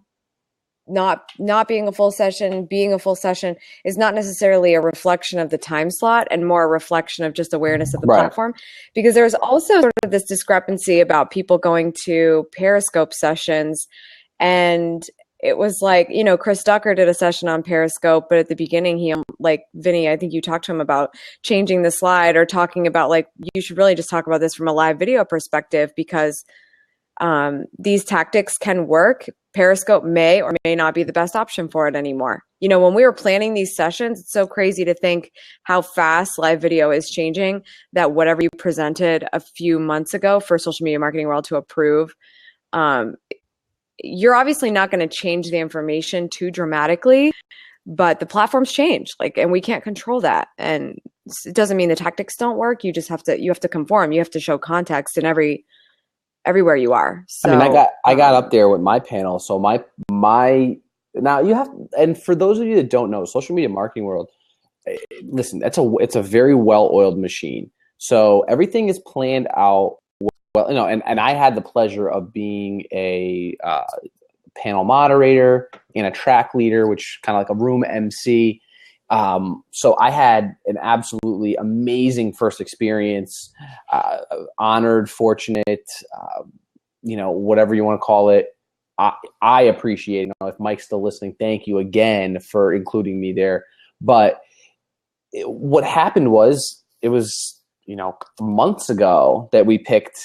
not being a full session, being a full session is not necessarily a reflection of the time slot and more a reflection of just awareness of the platform. Because there's also sort of this discrepancy about people going to Periscope sessions. And it was like, Chris Ducker did a session on Periscope, but at the beginning, he, like, Vinny, I think you talked to him about changing the slide or talking about, like, you should really just talk about this from a live video perspective because these tactics can work. Periscope may or may not be the best option for it anymore. When we were planning these sessions, it's so crazy to think how fast live video is changing, that whatever you presented a few months ago for Social Media Marketing World to approve, you're obviously not going to change the information too dramatically, but the platforms change, and we can't control that. And it doesn't mean the tactics don't work. You have to conform. You have to show context in everywhere you are. So I got up there with my panel. So my now you have, and for those of you that don't know, Social Media Marketing World, listen, it's a very well-oiled machine. So everything is planned out well, and I had the pleasure of being a panel moderator and a track leader, which kind of like a room MC. So I had an absolutely amazing first experience, honored, fortunate, whatever you want to call it. I appreciate it. If Mike's still listening, thank you again for including me there. But what happened was, it was, months ago that we picked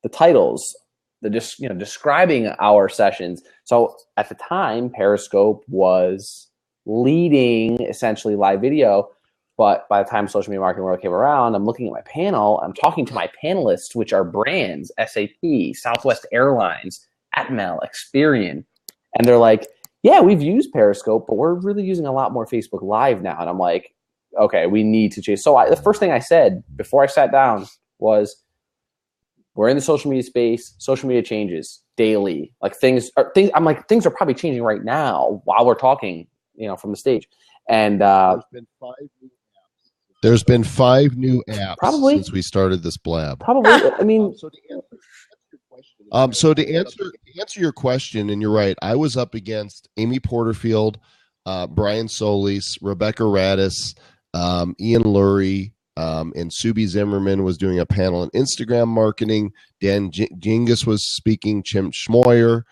the titles, describing our sessions. So at the time, Periscope was leading essentially live video, but by the time Social Media Marketing World came around, I'm looking at my panel, I'm talking to my panelists, which are brands, SAP, Southwest Airlines, Atmel, Experian, and they're like, yeah, we've used Periscope, but we're really using a lot more Facebook Live now. And I'm like, okay, we need to change. So the first thing I said before I sat down was, we're in the social media space. Social media changes daily. Things are probably changing right now while we're talking, from the stage. And there's been 5 new apps probably since we started this Blab. Probably. I mean, so to answer your question, and you're right, I was up against Amy Porterfield, Brian Solis, Rebecca Radis, Ian Lurie, and Subi Zimmerman was doing a panel on Instagram marketing. Dan Gingiss was speaking. Chim Schmoyer,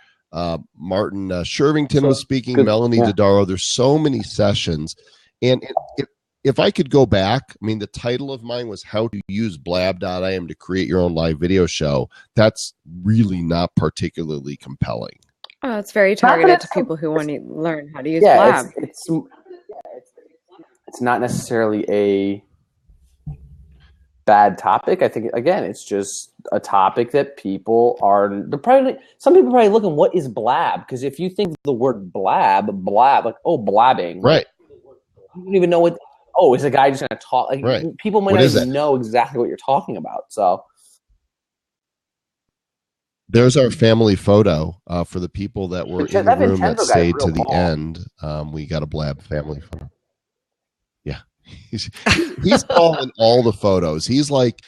Martin Shervington was speaking. Good. Melanie Dodaro. There's so many sessions, and if I could go back, I mean, the title of mine was "How to Use Blab.im to Create Your Own Live Video Show." That's really not particularly compelling. Oh, it's very targeted to people who want to learn how to use Blab. It's not necessarily a bad topic. I think, again, it's just a topic that people some people are probably looking, what is Blab? Because if you think of the word blab, like, oh, blabbing. Right. You don't even know what, is a guy just going to talk? Like, right. People might not even know exactly what you're talking about. So there's our family photo for the people that were in the room that stayed to the end. We got a Blab family photo. Yeah. He's calling all the photos. He's like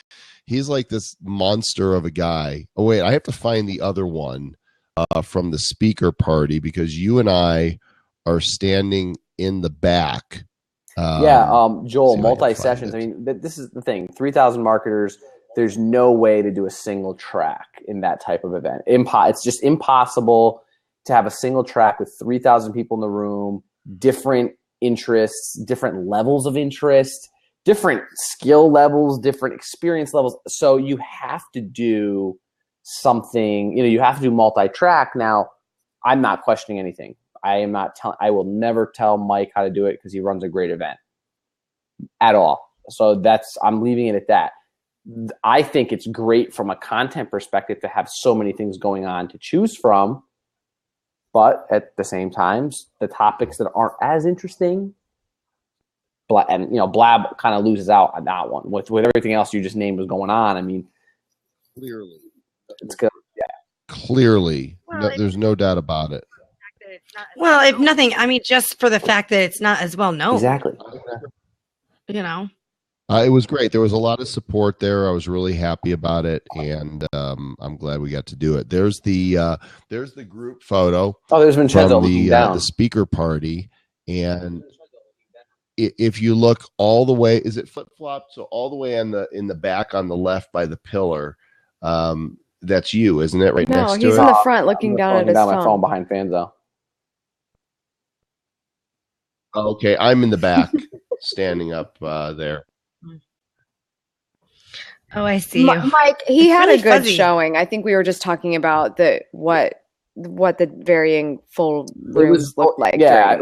this monster of a guy. Oh wait, I have to find the other one. from the speaker party because you and I are standing in the back. Joel, see if I can multi-sessions. find I it. mean, this is the thing. 3,000 marketers. There's no way to do a single track in that type of event. It's just impossible to have a single track with 3,000 people in the room, different interests, different levels of interest, different skill levels, different experience levels. So you have to do something, you have to do multi-track. Now, I'm not questioning anything. I will never tell Mike how to do it because he runs a great event at all. So I'm leaving it at that. I think it's great from a content perspective to have so many things going on to choose from. But at the same time, the topics that aren't as interesting, Blab kind of loses out on that one. With everything else you just named was going on, I mean, Clearly. it's good. Clearly. There's no doubt about it. Well, if nothing, I mean, just for the fact that it's not as well known. Exactly. It was great. There was a lot of support there. I was really happy about it, and I'm glad we got to do it. There's the group photo. Oh, there's Vincenzo looking down. The speaker party, and if you look all the way, is it flip flop? So all the way in the back on the left by the pillar, that's you, isn't it? Right next to it. No, he's in the front looking down at his phone. My phone behind Fanzo. Okay, I'm in the back, standing up there. Oh, I see you. Mike, he had really a good fuzzy. showing. I think we were just talking about what the varying full rooms looked like. Yeah,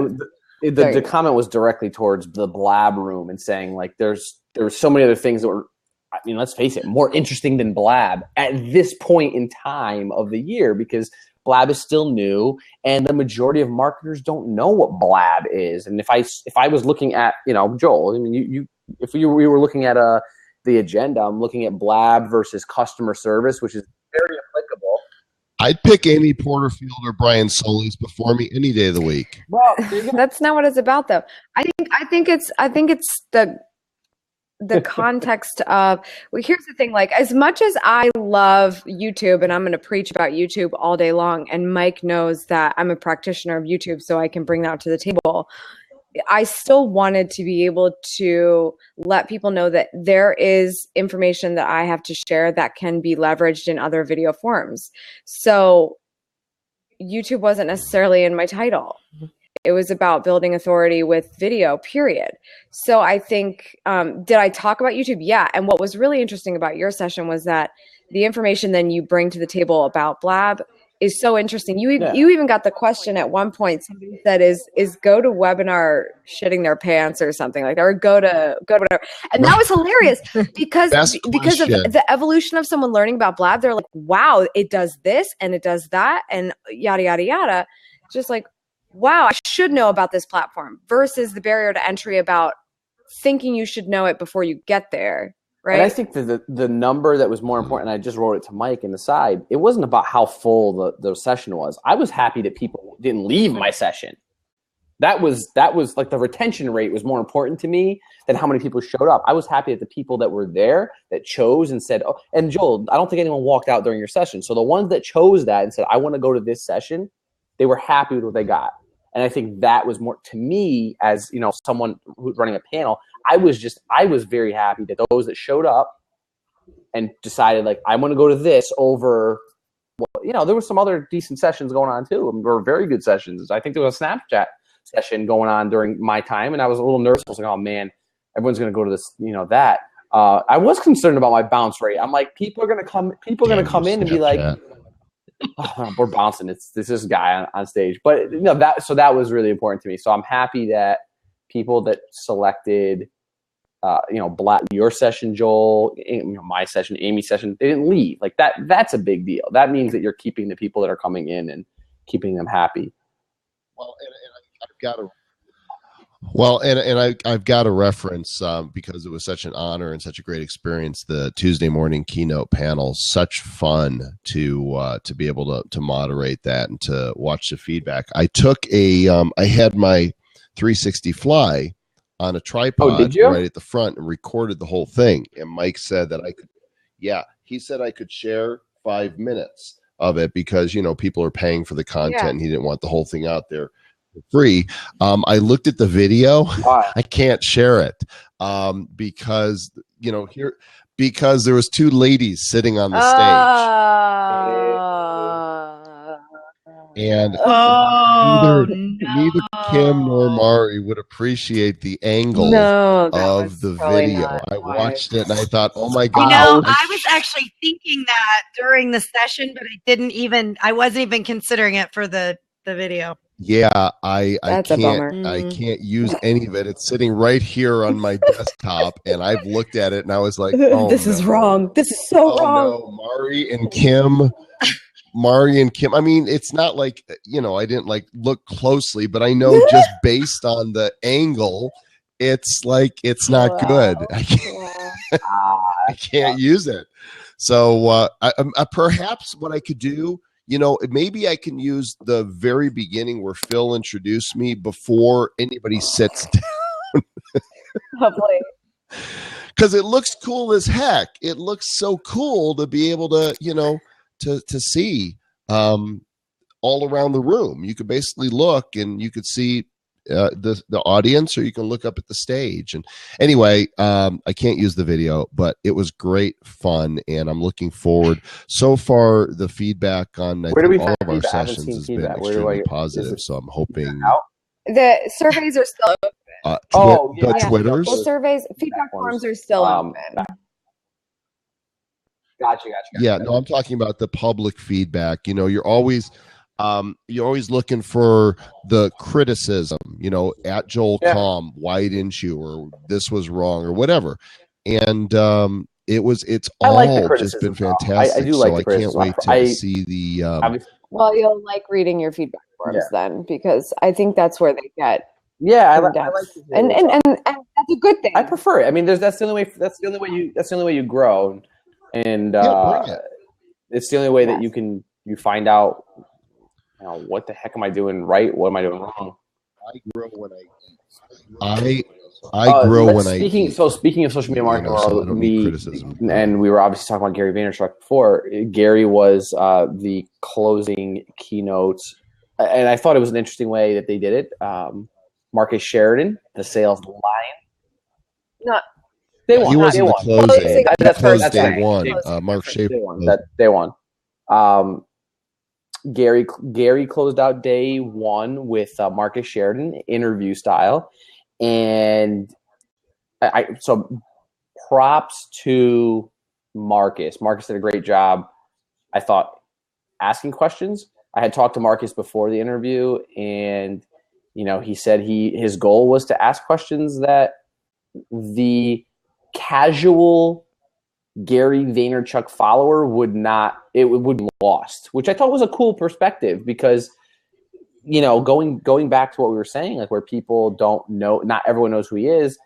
the comment was directly towards the Blab room and saying like there were so many other things that were, I mean, let's face it, more interesting than Blab at this point in time of the year because Blab is still new and the majority of marketers don't know what Blab is. And if I was looking at, Joel, I mean, we were looking at the agenda, I'm looking at Blab versus customer service, which is very applicable. I'd pick Amy Porterfield or Brian Solis before me any day of the week. Well, that's not what it's about, though. I think it's the context of. Well, here's the thing: like, as much as I love YouTube, and I'm going to preach about YouTube all day long, and Mike knows that I'm a practitioner of YouTube, so I can bring that to the table. I still wanted to be able to let people know that there is information that I have to share that can be leveraged in other video forms. So YouTube wasn't necessarily in my title. It was about building authority with video, period. So I think, did I talk about YouTube? Yeah. And what was really interesting about your session was that the information then you bring to the table about Blab is so interesting. You even got the question at one point. Somebody said, "Is go to webinar shitting their pants or something like that, or go to whatever?" And that was hilarious because of the evolution of someone learning about Blab. They're like, "Wow, it does this and it does that and yada yada yada." Just like, wow, I should know about this platform versus the barrier to entry about thinking you should know it before you get there. Right. And I think that the number that was more important, and I just wrote it to Mike in the side, it wasn't about how full the session was. I was happy that people didn't leave my session. That was like the retention rate was more important to me than how many people showed up. I was happy that the people that were there that chose and said, oh, and Joel, I don't think anyone walked out during your session. So the ones that chose that and said, I want to go to this session, they were happy with what they got. And I think that was more to me as, someone who's running a panel. I was very happy that those that showed up and decided like, I want to go to this over, there were some other decent sessions going on too. Or very good sessions. I think there was a Snapchat session going on during my time. And I was a little nervous. I was like, oh man, everyone's going to go to this, that. I was concerned about my bounce rate. I'm like, people are going to come in and be like, oh, we're bouncing. It's this guy on stage. But that was really important to me. So I'm happy that people that selected, your session, Joel, my session, Amy's session, they didn't leave. Like that's a big deal. That means that you're keeping the people that are coming in and keeping them happy. Well, I've got to reference because it was such an honor and such a great experience. The Tuesday morning keynote panel, such fun to be able to moderate that and to watch the feedback. I took I had my 360 fly on a tripod right at the front and recorded the whole thing. And Mike said that I could, he said I could share 5 minutes of it because, people are paying for the content Yeah. and he didn't want the whole thing out there for free. I looked at the video. Why? I can't share it because, because there was two ladies sitting on the stage. And Oh, neither Kim nor Mari would appreciate the angle No, that of was the probably video. not I wise. watched it and I thought, oh my You God. know, I was actually thinking that during the session, but I wasn't even considering it for the video. Yeah, I That's a can't bummer. I can't use any of it. It's sitting right here on my desktop and I've looked at it and I was like, oh This is no. wrong. This is so Oh wrong. no, Mari and Kim. I mean, it's not like, I didn't like look closely, but I know just based on the angle, it's like it's not good. I can't use it. So perhaps what I could do, maybe I can use the very beginning where Phil introduced me before anybody sits down. Hopefully. Because it looks cool as heck. It looks so cool to be able to, to see all around the room. You could basically look and you could see the audience, or you can look up at the stage. And anyway, I can't use the video, but it was great fun, and I'm looking forward. So far, the feedback on all of our sessions has been extremely positive. So I'm hoping the surveys are still open. Twitters. The surveys, feedback forms are still open. Gotcha. Yeah, no, I'm talking about the public feedback. You're always looking for the criticism, at Joel Comm, why didn't you, or this was wrong, or whatever. And it's all just been fantastic. I do like so the I can't criticism. wait to see the. Well, you'll like reading your feedback forms then, because I think that's where they get. Yeah, I like and that's a good thing. I prefer it. I mean, that's the only way you grow, and it's the only way that you find out, what the heck am I doing right? What am I doing wrong? I grow when I grow when I eat. So speaking of social media marketing, and we were obviously talking about Gary Vaynerchuk before. Gary was the closing keynote, and I thought it was an interesting way that they did it. Marcus Sheridan, the sales lion. He wasn't the closing. That's day one. Mark Schaefer. Day one. Gary closed out day one with Marcus Sheridan, interview style, and so props to Marcus. Marcus did a great job, I thought, asking questions. I had talked to Marcus before the interview, and he said his goal was to ask questions that the casual Gary Vaynerchuk follower would be lost, which I thought was a cool perspective, because going back to what we were saying, like where people don't know, not everyone knows who he is.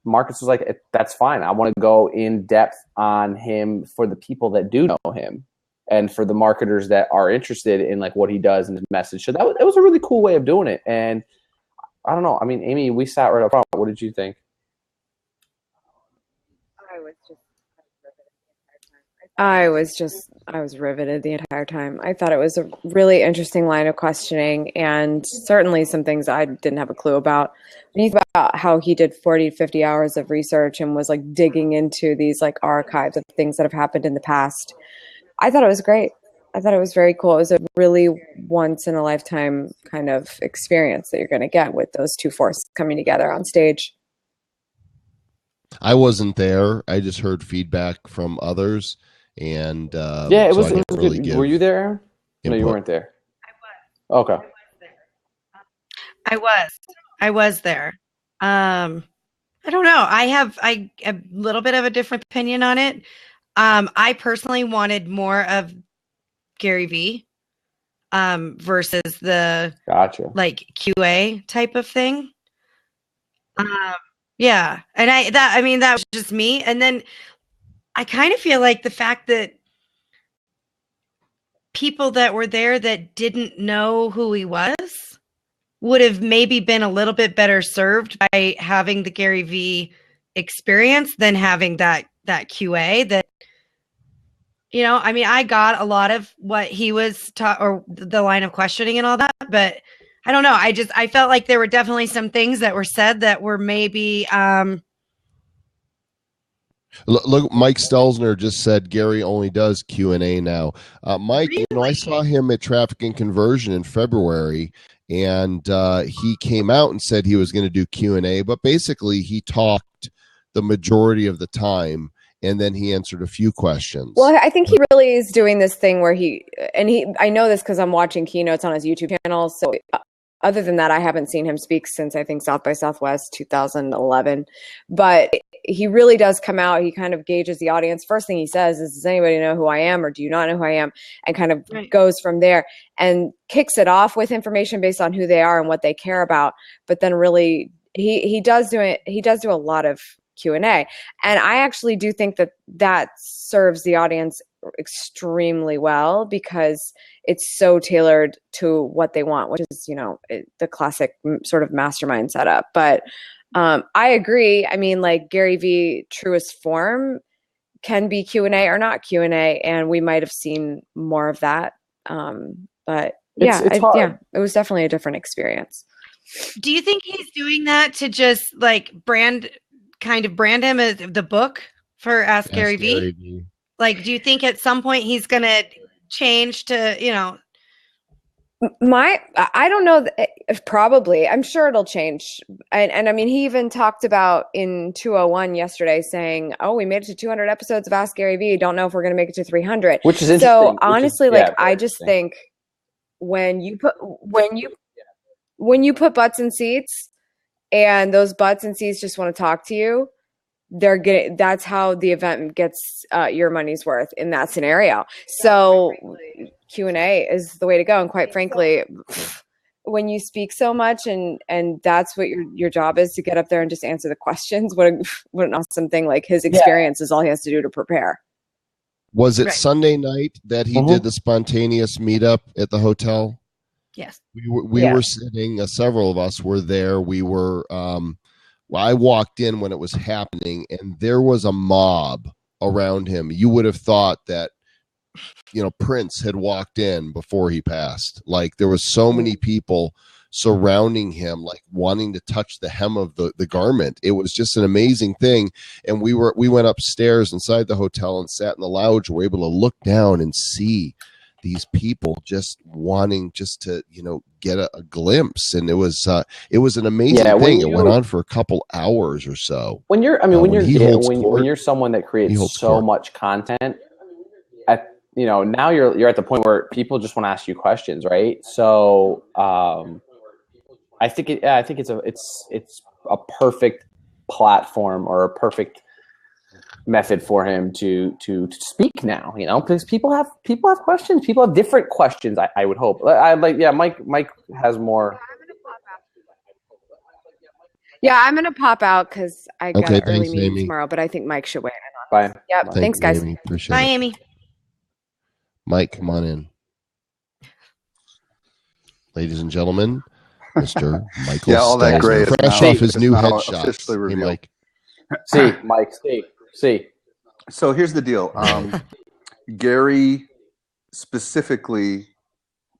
Marcus was like, that's fine. I want to go in depth on him for the people that do know him, and for the marketers that are interested in like what he does and his message. So that was a really cool way of doing it. And I don't know. I mean, Amy, we sat right up front. What did you think? I was riveted the entire time. I thought it was a really interesting line of questioning, and certainly some things I didn't have a clue about. When you think about how he did 40 to 50 hours of research and was like digging into these like archives of things that have happened in the past, I thought it was great. I thought it was very cool. It was a really once in a lifetime kind of experience that you're going to get with those two forces coming together on stage. I wasn't there. I just heard feedback from others. And it was good. Were you there? No, you weren't there. I was. Okay. I was there. I don't know. I have a little bit of a different opinion on it. I personally wanted more of Gary V versus the like QA type of thing. Yeah. And that was just me. And then I kind of feel like the fact that people that were there that didn't know who he was would have maybe been a little bit better served by having the Gary V experience than having that QA that You know, I mean, I got a lot of what he was taught or the line of questioning and all that, but I don't know. I felt like there were definitely some things that were said that were maybe, Look, Mike Stelzner just said Gary only does Q&A now. Mike, I saw him at Traffic and Conversion in February, and he came out and said he was going to do Q&A, but basically he talked the majority of the time, and then he answered a few questions. Well, I think he really is doing this thing where I know this because I'm watching keynotes on his YouTube channel. So other than that, I haven't seen him speak since I think South by Southwest 2011. But he really does come out. He kind of gauges the audience. First thing he says is, does anybody know who I am or do you not know who I am? And kind of goes from there and kicks it off with information based on who they are and what they care about. But then really he does do a lot of Q&A. And I actually do think that serves the audience extremely well because it's so tailored to what they want, which is, the classic sort of mastermind setup. But I agree. I mean, like Gary Vee truest form can be Q&A or not Q&A, and we might have seen more of that. But it was definitely a different experience. Do you think he's doing that to just like brand him as the book for Ask Gary Vee? Like, do you think at some point he's going to change to, I don't know. Probably. I'm sure it'll change. And I mean, he even talked about in 201 yesterday saying, oh, we made it to 200 episodes of Ask Gary Vee. Don't know if we're going to make it to 300. Which is interesting. So honestly, I just think when you put butts in seats and those butts and seats just want to talk to you, that's how the event gets your money's worth in that scenario. So Q&A is the way to go. And quite frankly, when you speak so much and that's what your job is, to get up there and just answer the questions, what an awesome thing. Like, his experience is all he has to do to prepare. Was it Sunday night that he did the spontaneous meetup at the hotel? Yes. We were sitting, several of us were there. We were, I walked in when it was happening and there was a mob around him. You would have thought that, Prince had walked in before he passed. Like, there was so many people surrounding him, like wanting to touch the hem of the garment. It was just an amazing thing. And we went upstairs inside the hotel and sat in the lounge. We were able to look down and see these people just wanting to get a glimpse, and it was an amazing thing. It went on for a couple hours or so. When you're someone that creates so much content, now you're at the point where people just want to ask you questions, right? So I think it's a perfect platform or a perfect method for him to speak now, because people have questions. People have different questions. I would hope. Mike has more. Yeah, I'm gonna pop out because I got an early meeting Amy. tomorrow. But I think Mike should weigh in on. Bye. Yep. Thanks, guys. Amy. Appreciate Bye, it. Amy. Mike, come on in. Ladies and gentlemen, Mr. Michael all that great. Fresh off his new headshot. Hey, Mike. See, Mike. See. So here's the deal. Gary specifically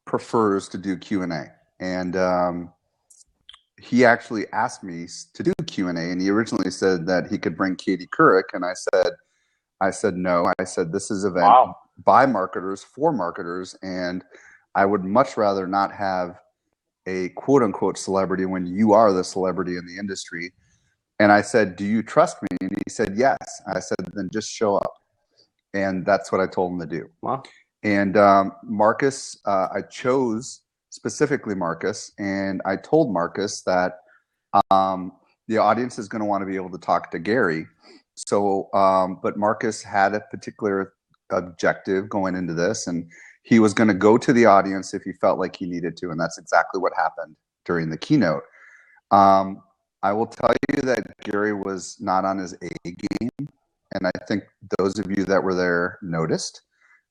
prefers to do Q&A. And he actually asked me to do Q&A. And he originally said that he could bring Katie Couric. And I said, no. I said, this is an event by marketers for marketers. And I would much rather not have a quote unquote celebrity when you are the celebrity in the industry. And I said, do you trust me? And he said, yes. I said, then just show up. And that's what I told him to do. Wow. And Marcus, I chose specifically Marcus. And I told Marcus that the audience is going to want to be able to talk to Gary. So, but Marcus had a particular objective going into this. And he was going to go to the audience if he felt like he needed to. And that's exactly what happened during the keynote. I will tell you that Gary was not on his A game. And I think those of you that were there noticed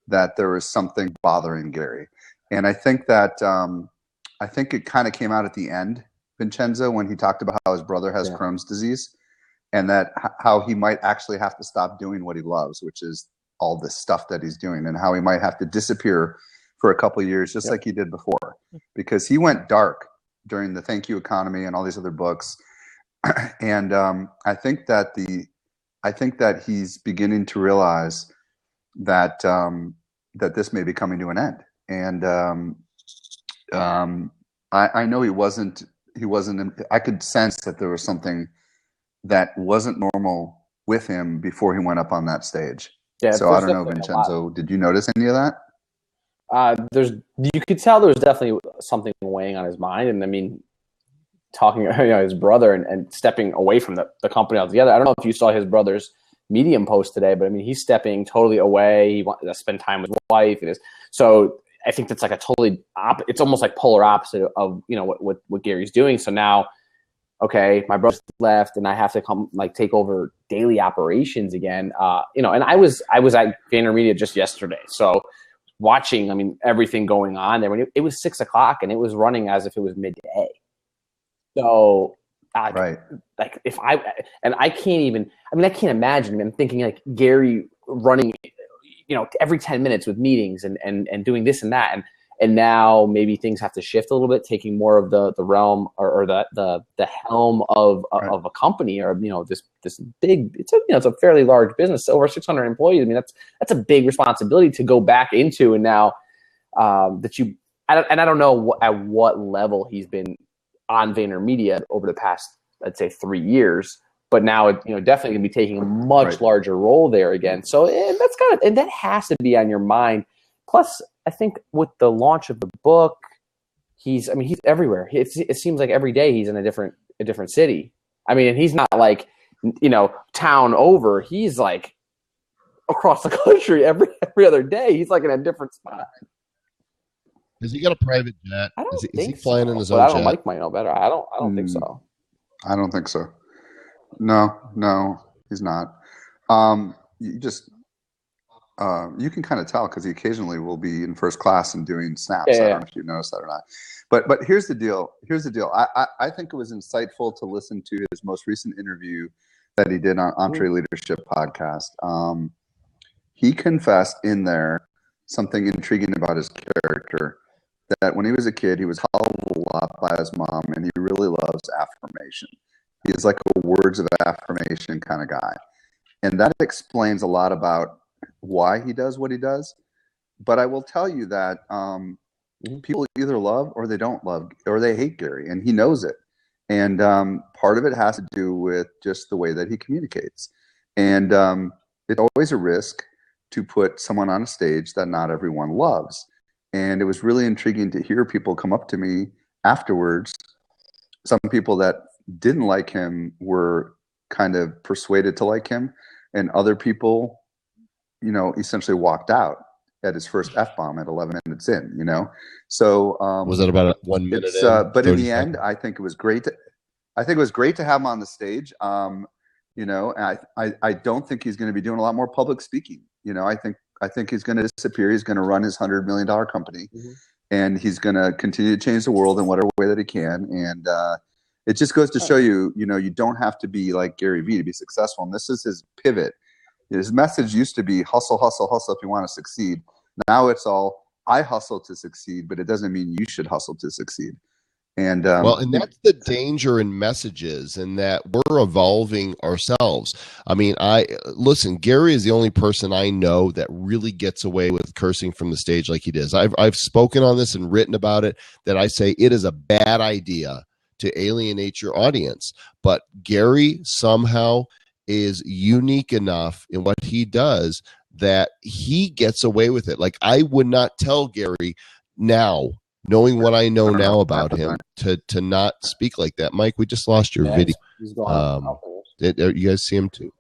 that there was something bothering Gary. And I think that, it kind of came out at the end, Vincenzo, when he talked about how his brother has Crohn's disease and that how he might actually have to stop doing what he loves, which is all this stuff that he's doing and how he might have to disappear for a couple of years, just like he did before, because he went dark during the Thank You Economy and all these other books. And I think that he's beginning to realize that that this may be coming to an end. And I know he wasn't. I could sense that there was something that wasn't normal with him before he went up on that stage. Yeah, so I don't know, Vincenzo, did you notice any of that? You could tell there was definitely something weighing on his mind, and I mean, talking his brother and stepping away from the company altogether. I don't know if you saw his brother's Medium post today, but I mean, he's stepping totally away. He wants to spend time with his wife. So I think that's like a totally it's almost like polar opposite of what Gary's doing. So now, okay, my brother's left, and I have to come take over daily operations again. And I was at VaynerMedia just yesterday, so watching, everything going on there. When it was 6 o'clock, and it was running as if it was midday. So, right. I can't even. I can't imagine. I'm thinking Gary running, every 10 minutes with meetings and doing this and that, and now maybe things have to shift a little bit, taking more of the realm or the helm of a company, or this big. It's a fairly large business, over 600 employees. That's a big responsibility to go back into, and now I don't know at what level he's been on VaynerMedia over the past, I'd say, 3 years, but now definitely gonna be taking a much larger role there again. So that has to be on your mind. Plus, I think with the launch of the book, he's everywhere. It seems like every day he's in a different city. And he's not town over. He's across the country every other day. He's in a different spot. Has he got a private jet? I don't think is he flying in his own jet? jet? Mike might know better. I don't think so. I don't think so. No, he's not. You can kind of tell because he occasionally will be in first class and doing snaps. Yeah. I don't know if you noticed that or not. But here's the deal. I think it was insightful to listen to his most recent interview that he did on Entre Leadership podcast. He confessed in there something intriguing about his character, that when he was a kid, he was held a lot by his mom, and he really loves affirmation. He's like a words of affirmation kind of guy. And that explains a lot about why he does what he does. But I will tell you that people either love or they don't love, or they hate Gary, and he knows it. And part of it has to do with just the way that he communicates. And it's always a risk to put someone on a stage that not everyone loves. And it was really intriguing to hear people come up to me afterwards. Some people that didn't like him were kind of persuaded to like him, and other people, essentially walked out at his first F-bomb at 11 minutes in, So was that about 1 minute? But in the end, I think it was great. I think it was great to have him on the stage. I don't think he's going to be doing a lot more public speaking. I think he's going to disappear. He's going to run his $100 million company, and he's going to continue to change the world in whatever way that he can. And it just goes to show you, you don't have to be like Gary Vee to be successful. And this is his pivot. His message used to be hustle, hustle, hustle if you want to succeed. Now it's all, I hustle to succeed, but it doesn't mean you should hustle to succeed. And and that's the danger in messages, and that we're evolving ourselves. Listen, Gary is the only person I know that really gets away with cursing from the stage like he does. I've spoken on this and written about it, that I say it is a bad idea to alienate your audience. But Gary somehow is unique enough in what he does that he gets away with it. I would not tell Gary now, knowing what I know now about him, to not speak like that. Mike, we just lost your video. He's gone. You guys see him too?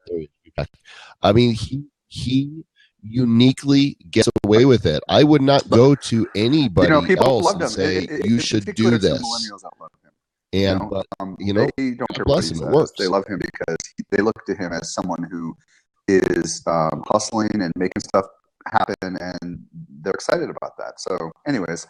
He uniquely gets away with it. I would not go to anybody else and say, you should do this. Millennials that love him. And they don't care bless him, it works. They love him because they look to him as someone who is hustling and making stuff happen, and they're excited about that. So anyways,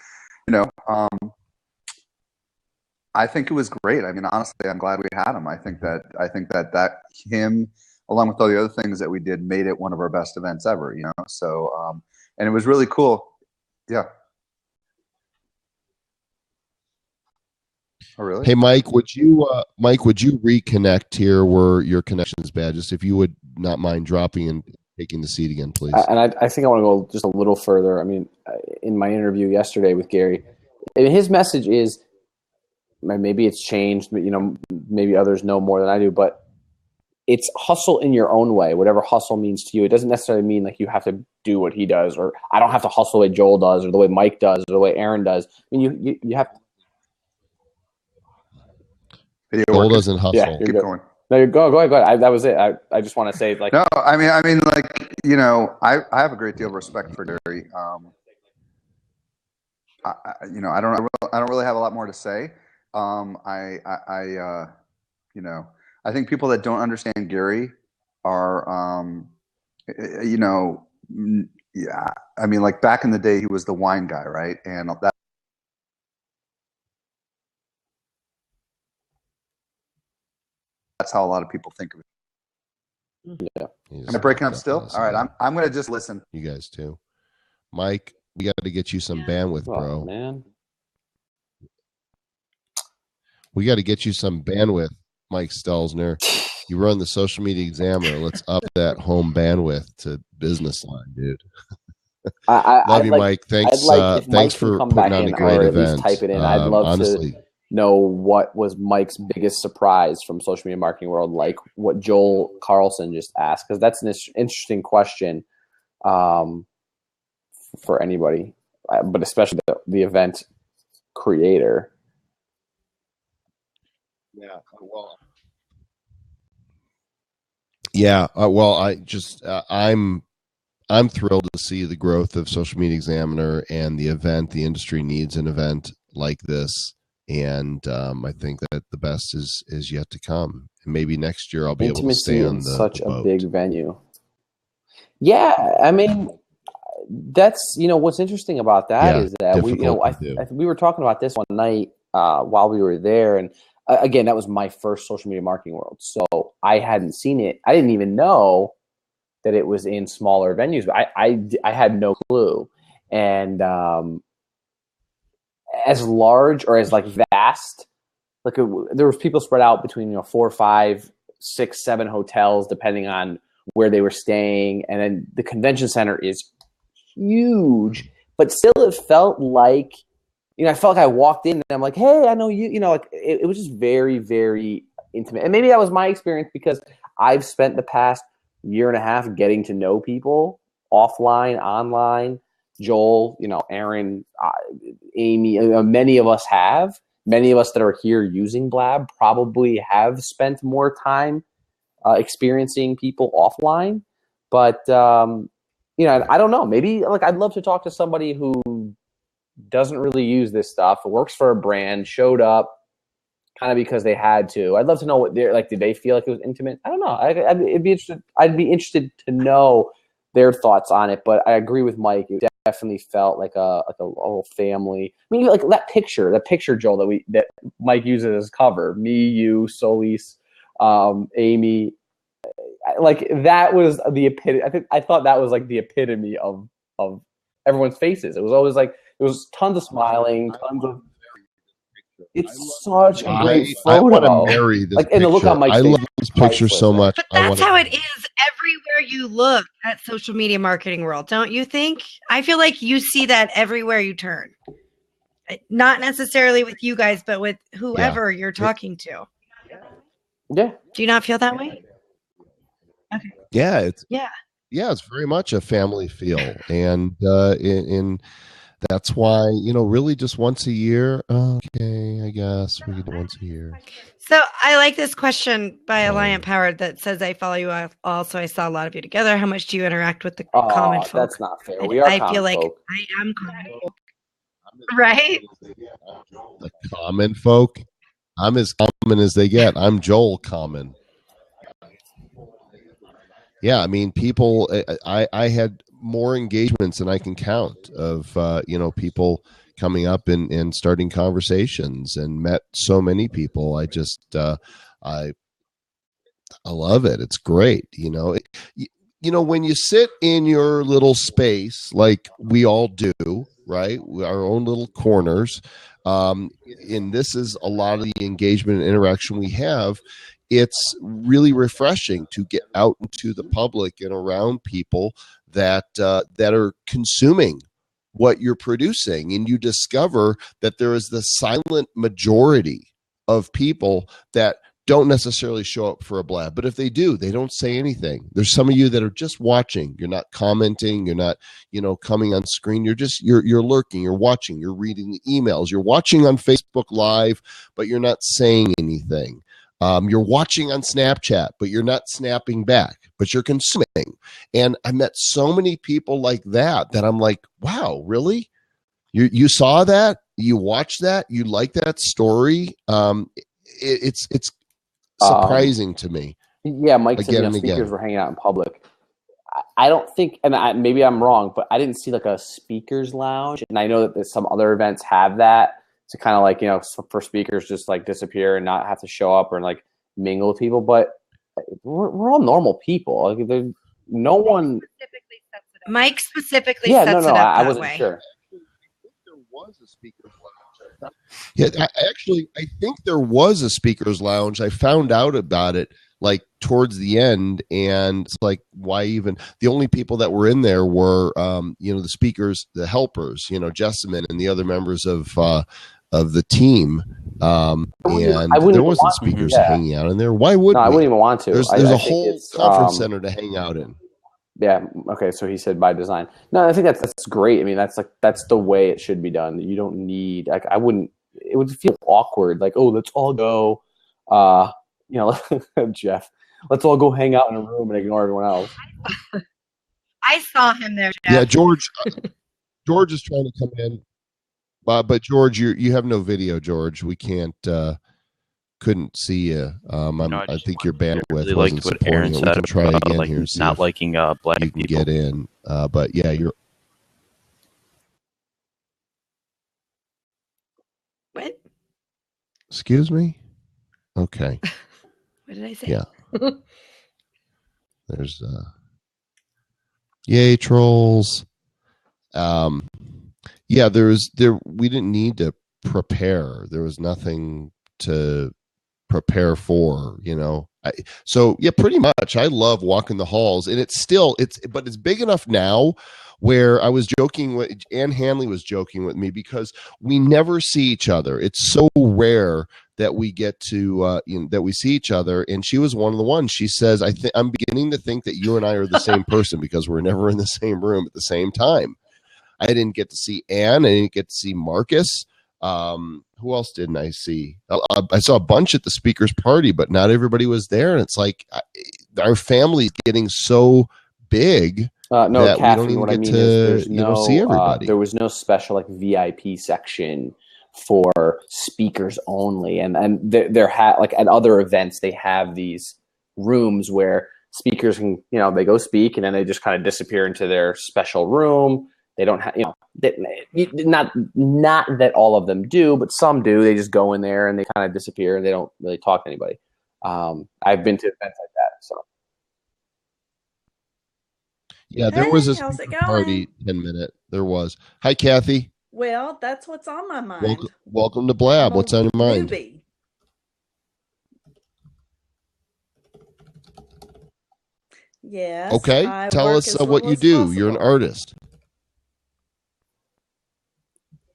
I think it was great. Honestly, I'm glad we had him. I think that him along with all the other things that we did, made it one of our best events ever. So and it was really cool. Yeah. Oh, really? Hey, Mike, would you reconnect here where your connection is bad? Just if you would not mind dropping and taking the seat again, please. And I think I want to go just a little further. I mean, in my interview yesterday with Gary, and his message is, maybe it's changed, maybe others know more than I do, but it's hustle in your own way, whatever hustle means to you. It doesn't necessarily mean like you have to do what he does, or I don't have to hustle the way Joel does, or the way Mike does, or the way Aaron does. I mean, you have to. Joel doesn't hustle. Yeah, Keep going. No, you go ahead. That was it. I just want to say, like, no, I mean, like, I have a great deal of respect for Gary. I don't really have a lot more to say. I think people that don't understand Gary are, yeah. I mean, like back in the day, he was the wine guy, right? And that's how a lot of people think of it. Yeah. Am I breaking up still? All right, I'm going to just listen. You guys too. Mike, we got to get you some bandwidth, bro. Oh, man. We got to get you some bandwidth, Mike Stelzner. You run the Social Media Examiner. Let's up that home bandwidth to business line, dude. Love you, Mike. Thanks. Thanks for putting on a great event. Type it in. I'd love honestly to know what was Mike's biggest surprise from Social Media Marketing World, like what Joel Carlson just asked, because that's an interesting question for anybody, but especially the event creator. Yeah. Well. Yeah. Well, I'm thrilled to see the growth of Social Media Examiner and the event. The industry needs an event like this. And I think that the best is yet to come. And maybe next year I'll be able to stay on such the a boat. big venue. Yeah, I mean, that's what's interesting about that is that we were talking about this one night while we were there, and again, that was my first Social Media Marketing World, so I hadn't seen it. I didn't even know that it was in smaller venues, but I had no clue, and as large or as like vast, like there was people spread out between 4, 5, 6, 7 hotels depending on where they were staying, and then the convention center is huge, but still it felt like I felt like I walked in and I'm like, hey, I know you. Like it was just very, very intimate, and maybe that was my experience because I've spent the past year and a half getting to know people offline, online. Joel, Aaron, Amy, many of us have. Many of us that are here using Blab probably have spent more time experiencing people offline. But, I don't know. Maybe like I'd love to talk to somebody who doesn't really use this stuff, works for a brand, showed up kind of because they had to. I'd love to know what they're like. Did they feel like it was intimate? I don't know. I'd be interested to know their thoughts on it. But I agree with Mike. It definitely felt like a whole family. I mean, like that picture, Joel, that Mike uses as cover. Me, you, Solis, Amy. Like that was the epitome. I thought that was like the epitome of everyone's faces. It was always like it was tons of smiling, tons of. It's such a great photo. I want to marry this and the look on Mike's face. I love this picture so much. But that's how it is everywhere you look at Social Media Marketing World, don't you think? I feel like you see that everywhere you turn. Not necessarily with you guys, but with whoever you're talking to. Yeah. Do you not feel that way? Okay. Yeah, it's very much a family feel, and that's why really just once a year. Okay, I guess we could do once a year. So I like this question by Alliant Powered that says, "I follow you all, so I saw a lot of you together. How much do you interact with the common folk?" That's not fair. We are. I feel like folk. I am common folk, right? The common folk. I'm as common as they get. I'm Joel Common. Yeah, I mean, people. I had more engagements than I can count of people coming up and starting conversations, and met so many people. I I love it. It's great. When you sit in your little space, like we all do, right? Our own little corners. And this is a lot of the engagement and interaction we have. It's really refreshing to get out into the public and around people that are consuming what you're producing, and you discover that there is the silent majority of people that don't necessarily show up for a blab, but if they do, they don't say anything. There's some of you that are just watching. You're not commenting. You're not, coming on screen. You're lurking. You're watching. You're reading the emails. You're watching on Facebook Live, but you're not saying anything. You're watching on Snapchat, but you're not snapping back, but you're consuming. And I met so many people like that I'm like, wow, really? You saw that? You watched that? You like that story? It's surprising to me. Yeah, Mike again said and speakers again. were hanging out in public. I don't think, and maybe I'm wrong, but I didn't see like a speakers lounge. And I know that some other events have that to kind of like, for speakers just like disappear and not have to show up or like mingle with people. But we're all normal people. Like, no one. Mike specifically Yeah, sets no, it up I that wasn't way. sure. There was a speakers lounge. Yeah, I think there was a speakers lounge. I found out about it like towards the end, and it's like, why even? The only people that were in there were, the speakers, the helpers, Jessamine and the other members of the team. And there wasn't speakers hanging out in there. Why would I we? wouldn't even want to. There's a whole conference center to hang out in. Yeah. Okay. So he said by design. No, I think that's great. I mean, that's the way it should be done. You don't need. Like, I wouldn't. It would feel awkward. Like, oh, let's all go. Jeff, let's all go hang out in a room and ignore everyone else. I saw him there, Jeff. Yeah, George. George is trying to come in, but George, you have no video, George. We can't. Couldn't see you. I think your bandwidth really wasn't supporting it. We can try again here and see not if liking black you can people. get in. But yeah, you're. What? Excuse me? Okay. What did I say? Yeah. There's yay trolls. Yeah, we didn't need to prepare. There was nothing to prepare for, so yeah, pretty much I love walking the halls, and but it's big enough now where I was joking with Ann Hanley was joking with me because we never see each other. It's so rare that we get to that we see each other, and she was one of the ones. She says, I'm beginning to think that you and I are the same person because we're never in the same room at the same time. I didn't get to see Ann. I didn't get to see Marcus. Who else didn't I see? I saw a bunch at the speaker's party, but not everybody was there. And it's like our family's getting so big No, that Catherine, we don't what even I get mean is to there's no, see everybody. there was no special like VIP section for speakers only, and there like at other events they have these rooms where speakers can they go speak and then they just kind of disappear into their special room. They don't have, not that all of them do, but some do. They just go in there and they kind of disappear and they don't really talk to anybody. I've been to events like that. So yeah, there was a how's it speaker party 10-minute. There was. Hi, Kathy. Well, that's what's on my mind. Welcome to Blab. What's on your mind? Newbie. Yes. Okay. Tell us what you do. You're an artist.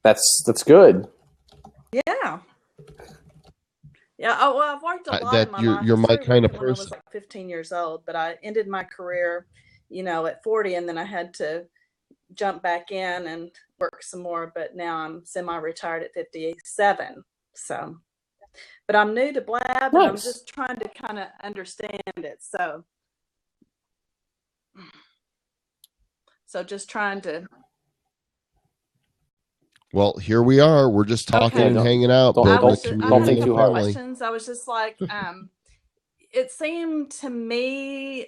that's good. Yeah. Yeah. Oh, well, I've worked a lot in my life. You're my kind of when I was person. like 15 years old, but I ended my career, at 40, and then I had to jump back in and work some more. But now I'm semi-retired at 57. So, but I'm new to Blab, and I'm just trying to kind of understand it. So just trying to. Well, here we are. We're just talking and hanging out, building a community. Don't think too hard. Questions. I was just like, it seemed to me,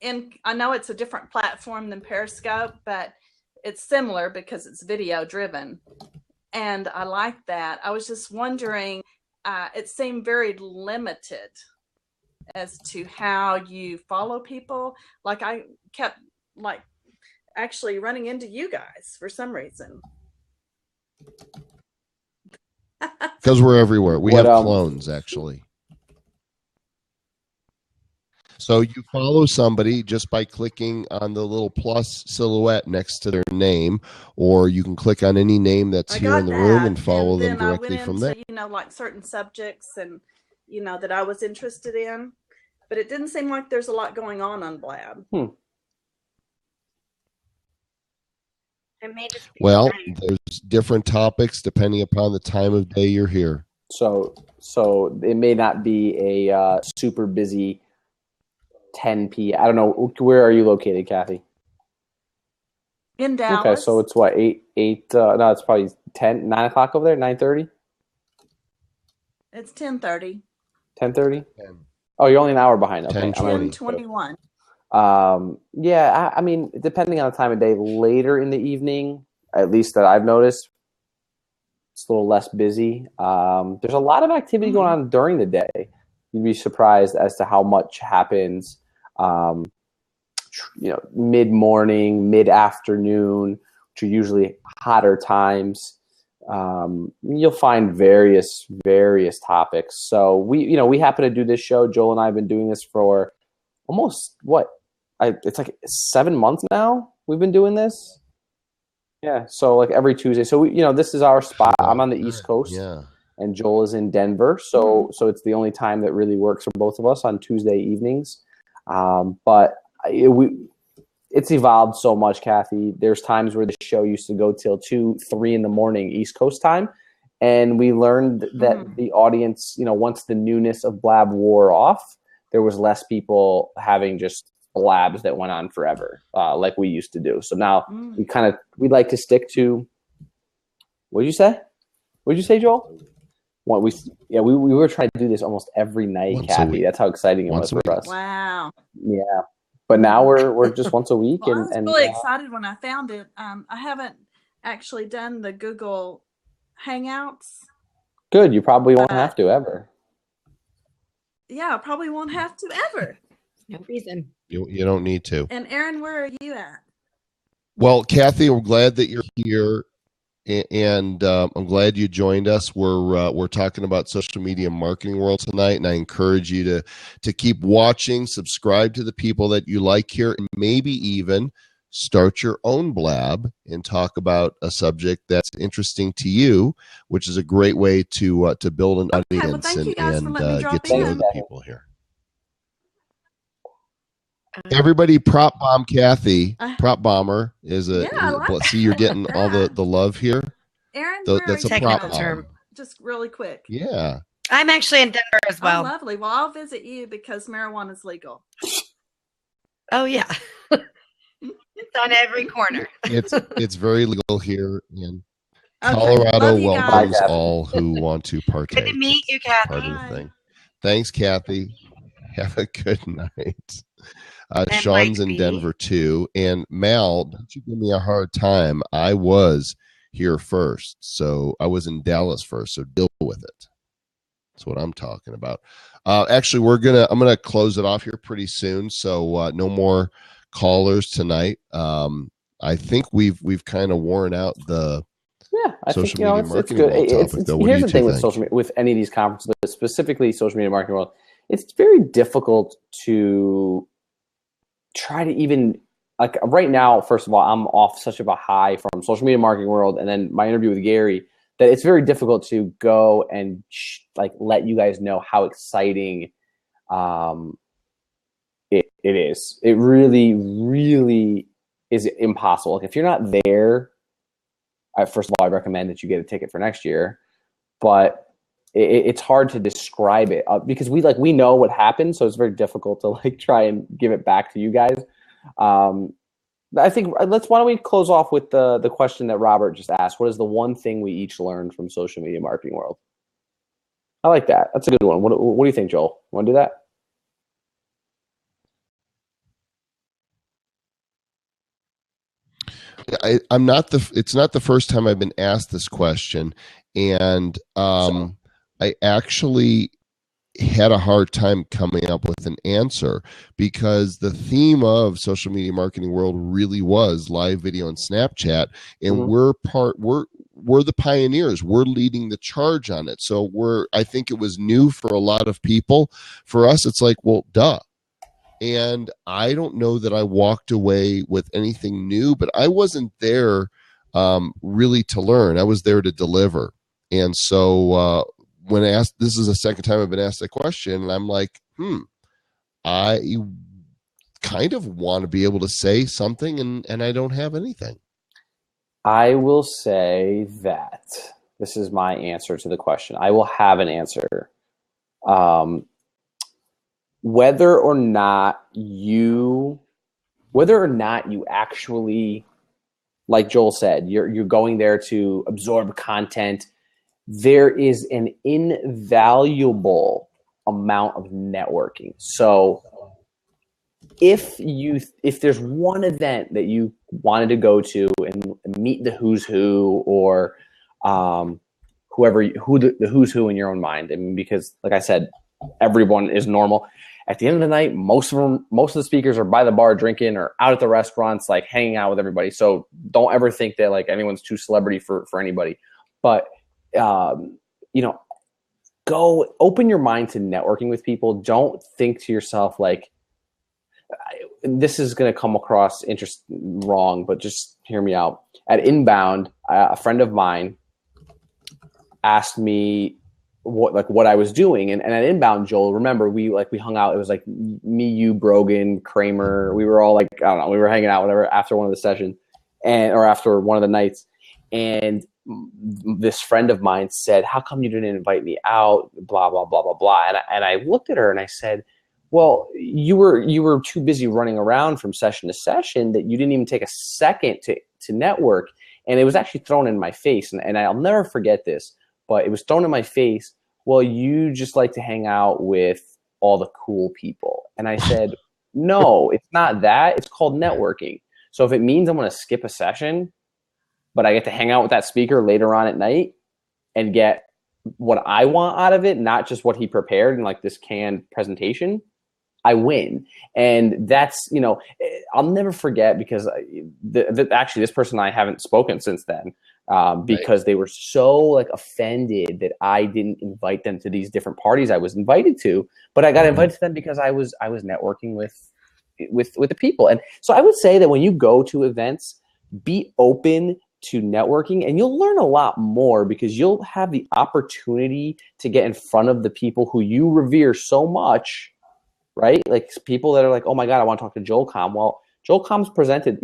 and I know it's a different platform than Periscope, but it's similar because it's video driven, and I like that. I was just wondering, it seemed very limited as to how you follow people. Like I kept like actually running into you guys for some reason. Because we're everywhere. We What, have clones, actually. So you follow somebody just by clicking on the little plus silhouette next to their name, or you can click on any name that's I here got in the room and that, follow and them then I directly went from into there. like certain subjects and that I was interested in, but it didn't seem like there's a lot going on Blab. It may just be Well, nice. there's different topics depending upon the time of day you're here. So it may not be a super busy 10 p.m. I don't know. Where are you located, Kathy? In Dallas. Okay, so it's what, 8, no, it's probably 9 o'clock over there, 9:30? It's 10:30. 10:30? Oh, you're only an hour behind. Okay. 10:21. Yeah, I mean, depending on the time of day, later in the evening, at least that I've noticed, it's a little less busy. There's a lot of activity going on during the day. You'd be surprised as to how much happens, mid-morning, mid-afternoon, which are usually hotter times. You'll find various topics. So we happen to do this show. Joel and I have been doing this for almost it's like 7 months now. We've been doing this. Yeah. So like every Tuesday. So this is our spot. I'm on the East Coast. Yeah. And Joel is in Denver. So it's the only time that really works for both of us on Tuesday evenings. But it's evolved so much, Kathy. There's times where the show used to go till 2, 3 in the morning East Coast time. And we learned that the audience, once the newness of Blab wore off, there was less people having just blabs that went on forever, like we used to do. So now we like to stick to, what'd you say? What'd you say, Joel? We were trying to do this almost every night, Kathy. That's how exciting it was for us. Wow. Yeah. But now we're just once a week. Well, I was really excited when I found it. I haven't actually done the Google Hangouts. Good. You probably won't have to ever. Yeah, I probably won't have to ever. No reason. You don't need to. And Aaron, where are you at? Well, Kathy, we're glad that you're here. And I'm glad you joined us. We're talking about social media marketing world tonight, and I encourage you to keep watching, subscribe to the people that you like here, and maybe even start your own blab and talk about a subject that's interesting to you, which is a great way to build an audience and get to know the people here. Everybody prop bomb Kathy. Prop bomber is see, you're getting all the love here. Aaron, that's a prop term. Just really quick. Yeah. I'm actually in Denver as well. Oh, lovely. Well, I'll visit you because marijuana is legal. Oh yeah. It's on every corner. It's very legal here in Colorado. Welcomes all who want to partake. Good to meet you, Kathy. Part of the thing. Thanks, Kathy. Have a good night. Sean's in Denver too. And Mal, don't you give me a hard time. I was here first. So I was in Dallas first. So deal with it. That's what I'm talking about. Actually, I'm gonna close it off here pretty soon. So no more callers tonight. I think we've kind of worn out the social media marketing world topic. Here's the thing with social media, with any of these conferences, but specifically social media marketing world, it's very difficult to try to even, like, right now, first of all, I'm off such of a high from social media marketing world and then my interview with Gary that it's very difficult to go and let you guys know how exciting it is. It really, really is impossible. Like, if you're not there, first of all, I recommend that you get a ticket for next year, but it's hard to describe it because we know what happened, so it's very difficult to try and give it back to you guys. I think why don't we close off with the question that Robert just asked? What is the one thing we each learned from social media marketing world? I like that. That's a good one. What do you think, Joel? Want to do that? It's not the first time I've been asked this question, and I actually had a hard time coming up with an answer, because the theme of social media marketing world really was live video and Snapchat, and we're the pioneers. We're leading the charge on it. So I think it was new for a lot of people. For us, it's like, well, duh. And I don't know that I walked away with anything new, but I wasn't there really to learn. I was there to deliver. And so when asked, this is the second time I've been asked that question, and I'm like, I kind of want to be able to say something, and I don't have anything. I will say that this is my answer to the question. I will have an answer. Whether or not you actually, like Joel said, you're going there to absorb content, there is an invaluable amount of networking. So if there's one event that you wanted to go to and meet the who's who, or the who's who in your own mind, I mean, because like I said, everyone is normal. At the end of the night, most of the speakers are by the bar drinking or out at the restaurants, like hanging out with everybody. So don't ever think that like anyone's too celebrity for anybody. But go open your mind to networking with people. Don't think to yourself like, this is going to come across wrong, but just hear me out. At Inbound, a friend of mine asked me what I was doing, and at Inbound, Joel, remember we hung out. It was like me, you, Brogan, Kramer. We were all like, I don't know, we were hanging out whatever after one of the sessions, or after one of the nights, and this friend of mine said, "How come you didn't invite me out?" Blah blah blah blah blah. And I looked at her and I said, "Well, you were too busy running around from session to session that you didn't even take a second to network." And it was actually thrown in my face, and I'll never forget this. But it was thrown in my face, well, you just like to hang out with all the cool people. And I said, no, it's not that. It's called networking. So if it means I'm going to skip a session, but I get to hang out with that speaker later on at night and get what I want out of it, not just what he prepared in like this canned presentation, I win. And that's, I'll never forget, because actually this person and I haven't spoken since then. Because they were so like offended that I didn't invite them to these different parties I was invited to, but I got invited to them because I was networking with the people. And so I would say that when you go to events, be open to networking, and you'll learn a lot more, because you'll have the opportunity to get in front of the people who you revere so much, right? Like people that are like, oh my God, I want to talk to Joel Comm. Well, Joel Comm's presented,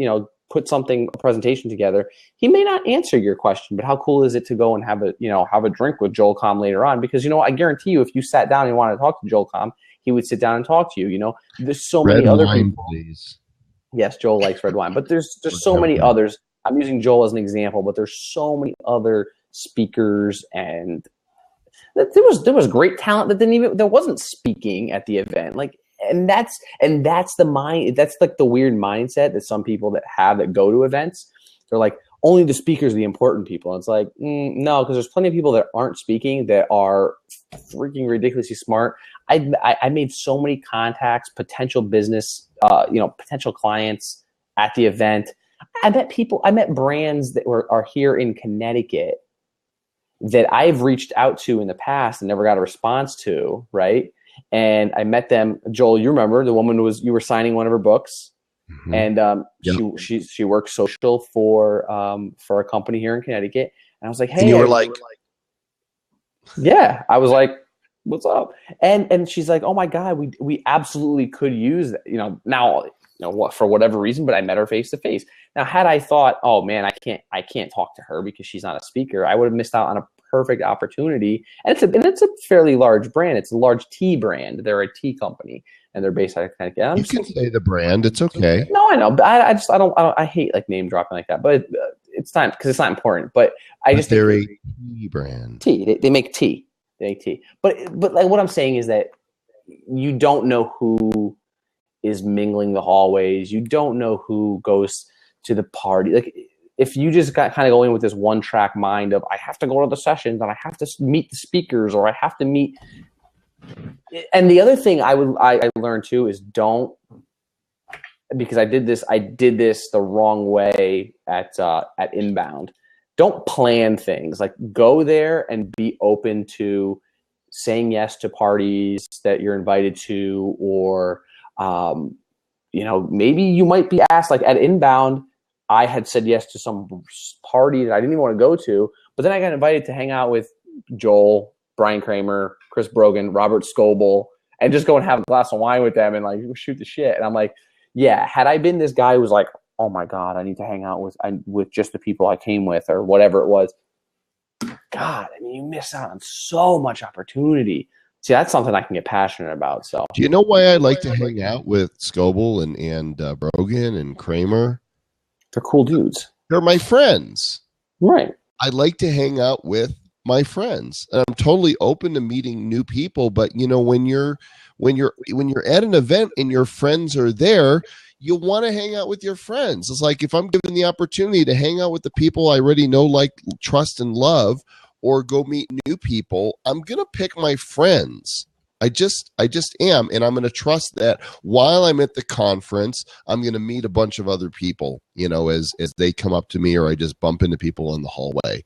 put a presentation together. He may not answer your question, but how cool is it to go and have a drink with Joel Comm later on? Because, I guarantee you, if you sat down and wanted to talk to Joel Comm, he would sit down and talk to you. There's so many other people. Please. Yes, Joel likes red wine, but there's so many others. I'm using Joel as an example, but there's so many other speakers, and there was great talent that wasn't speaking at the event. Like, and that's like the weird mindset that some people that go to events. They're like, only the speakers are the important people. And it's like, no, because there's plenty of people that aren't speaking that are freaking ridiculously smart. I made so many contacts, potential business, potential clients at the event. I met brands that are here in Connecticut that I've reached out to in the past and never got a response to, right? And I met them. Joel, you remember the woman you were signing one of her books, and she works social for a company here in Connecticut. And I was like, hey, and you were like, yeah, I was like, what's up? And she's like, oh my God, we absolutely could use that, now, for whatever reason, but I met her face to face. Now, had I thought, oh man, I can't talk to her because she's not a speaker, I would have missed out on a perfect opportunity. And it's a fairly large brand. It's a large tea brand. They're a tea company, and they're based out of Connecticut. You can say the brand. It's okay. No, I know, but I hate like name dropping like that. But it's not, because it's not important. But they're a tea brand. Tea. They make tea. They make tea. But like what I'm saying is that you don't know who is mingling the hallways. You don't know who goes to the party. Like, if you just got kind of going with this one track mind of, I have to go to the sessions and I have to meet the speakers, or I have to meet, And the other thing I learned too is don't, because I did this the wrong way at Inbound. Don't plan things. Like, go there and be open to saying yes to parties that you're invited to, or maybe you might be asked. Like at Inbound, I had said yes to some party that I didn't even want to go to, but then I got invited to hang out with Joel, Brian Kramer, Chris Brogan, Robert Scoble, and just go and have a glass of wine with them and like shoot the shit. And I'm like, yeah, had I been this guy who was like, oh my God, I need to hang out with just the people I came with or whatever it was. God, I mean, you miss out on so much opportunity. See, that's something I can get passionate about. So, do you know why I like to hang out with Scoble and Brogan and Kramer? They're cool dudes. They're my friends. Right. I like to hang out with my friends. And I'm totally open to meeting new people, but when you're at an event and your friends are there, you want to hang out with your friends. It's like, if I'm given the opportunity to hang out with the people I already know, like, trust, and love, or go meet new people, I'm going to pick my friends. I just am. And I'm going to trust that while I'm at the conference, I'm going to meet a bunch of other people, as they come up to me, or I just bump into people in the hallway.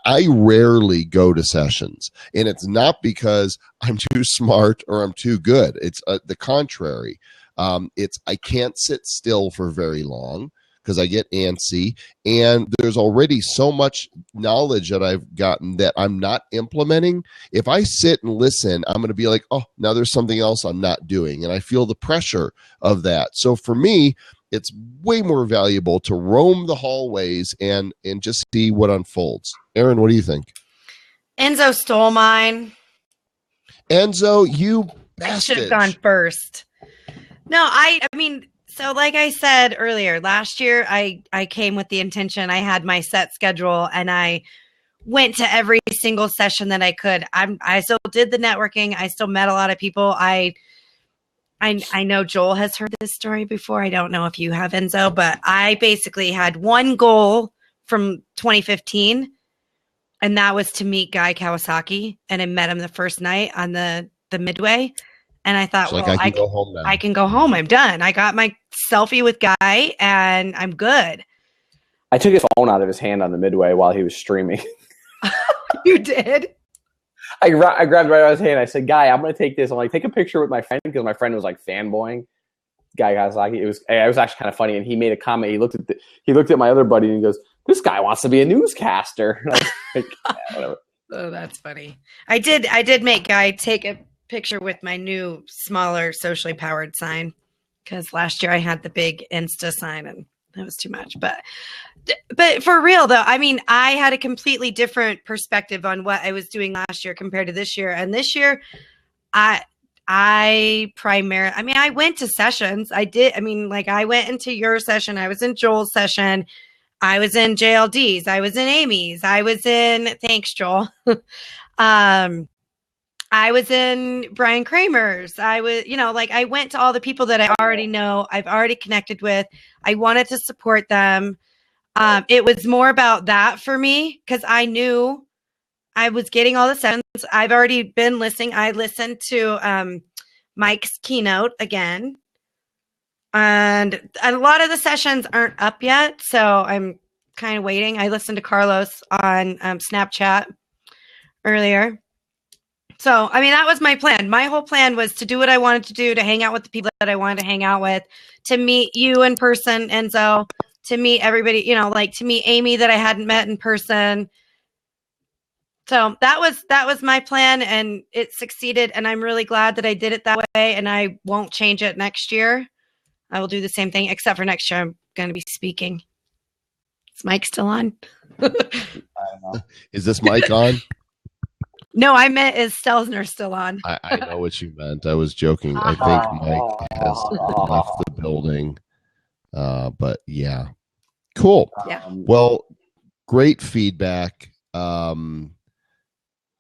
I rarely go to sessions, and it's not because I'm too smart or I'm too good. It's the contrary. I can't sit still for very long because I get antsy, and there's already so much knowledge that I've gotten that I'm not implementing. If I sit and listen, I'm going to be like, oh, now there's something else I'm not doing, and I feel the pressure of that. So for me, it's way more valuable to roam the hallways and just see what unfolds. Aaron, what do you think? Enzo stole mine. Enzo, you bastard. Should have gone first. No, I mean, so like I said earlier, last year I came with the intention. I had my set schedule and I went to every single session that I could. I still did the networking. I still met a lot of people. I know Joel has heard this story before. I don't know if you have, Enzo, but I basically had one goal from 2015, and that was to meet Guy Kawasaki. And I met him the first night on the Midway. And I thought, well, I can go home now. I can go home. I'm done. I got my selfie with Guy, and I'm good. I took his phone out of his hand on the Midway while he was streaming. You did? I grabbed it right out of his hand. I said, Guy, I'm going to take this. I'm like, take a picture with my friend, because my friend was like fanboying Guy Kawasaki. It was actually kind of funny. And he made a comment. He looked at my other buddy and he goes, this guy wants to be a newscaster. And I was like, yeah, whatever. Oh, that's funny. I did make Guy take a picture with my new, smaller, socially powered sign, because last year I had the big Insta sign and that was too much. But for real though, I mean, I had a completely different perspective on what I was doing last year compared to this year. And this year, I went to sessions. I went into your session. I was in Joel's session. I was in JLD's. I was in Amy's. I was in, thanks, Joel. I was in Brian Kramer's. I went to all the people that I already know, I've already connected with. I wanted to support them. It was more about that for me, because I knew I was getting all the sessions. I've already been listening. I listened to Mike's keynote again. And a lot of the sessions aren't up yet, so I'm kind of waiting. I listened to Carlos on Snapchat earlier. So, I mean, that was my plan. My whole plan was to do what I wanted to do, to hang out with the people that I wanted to hang out with, to meet you in person, Enzo, to meet everybody, to meet Amy that I hadn't met in person. So that was my plan, and it succeeded. And I'm really glad that I did it that way, and I won't change it next year. I will do the same thing, except for next year I'm going to be speaking. Is Mike still on? I don't know. Is this mic on? No, I meant, is Stelzner still on? I know what you meant. I was joking. I think Mike has left the building. But yeah. Cool. Yeah. Well, great feedback. I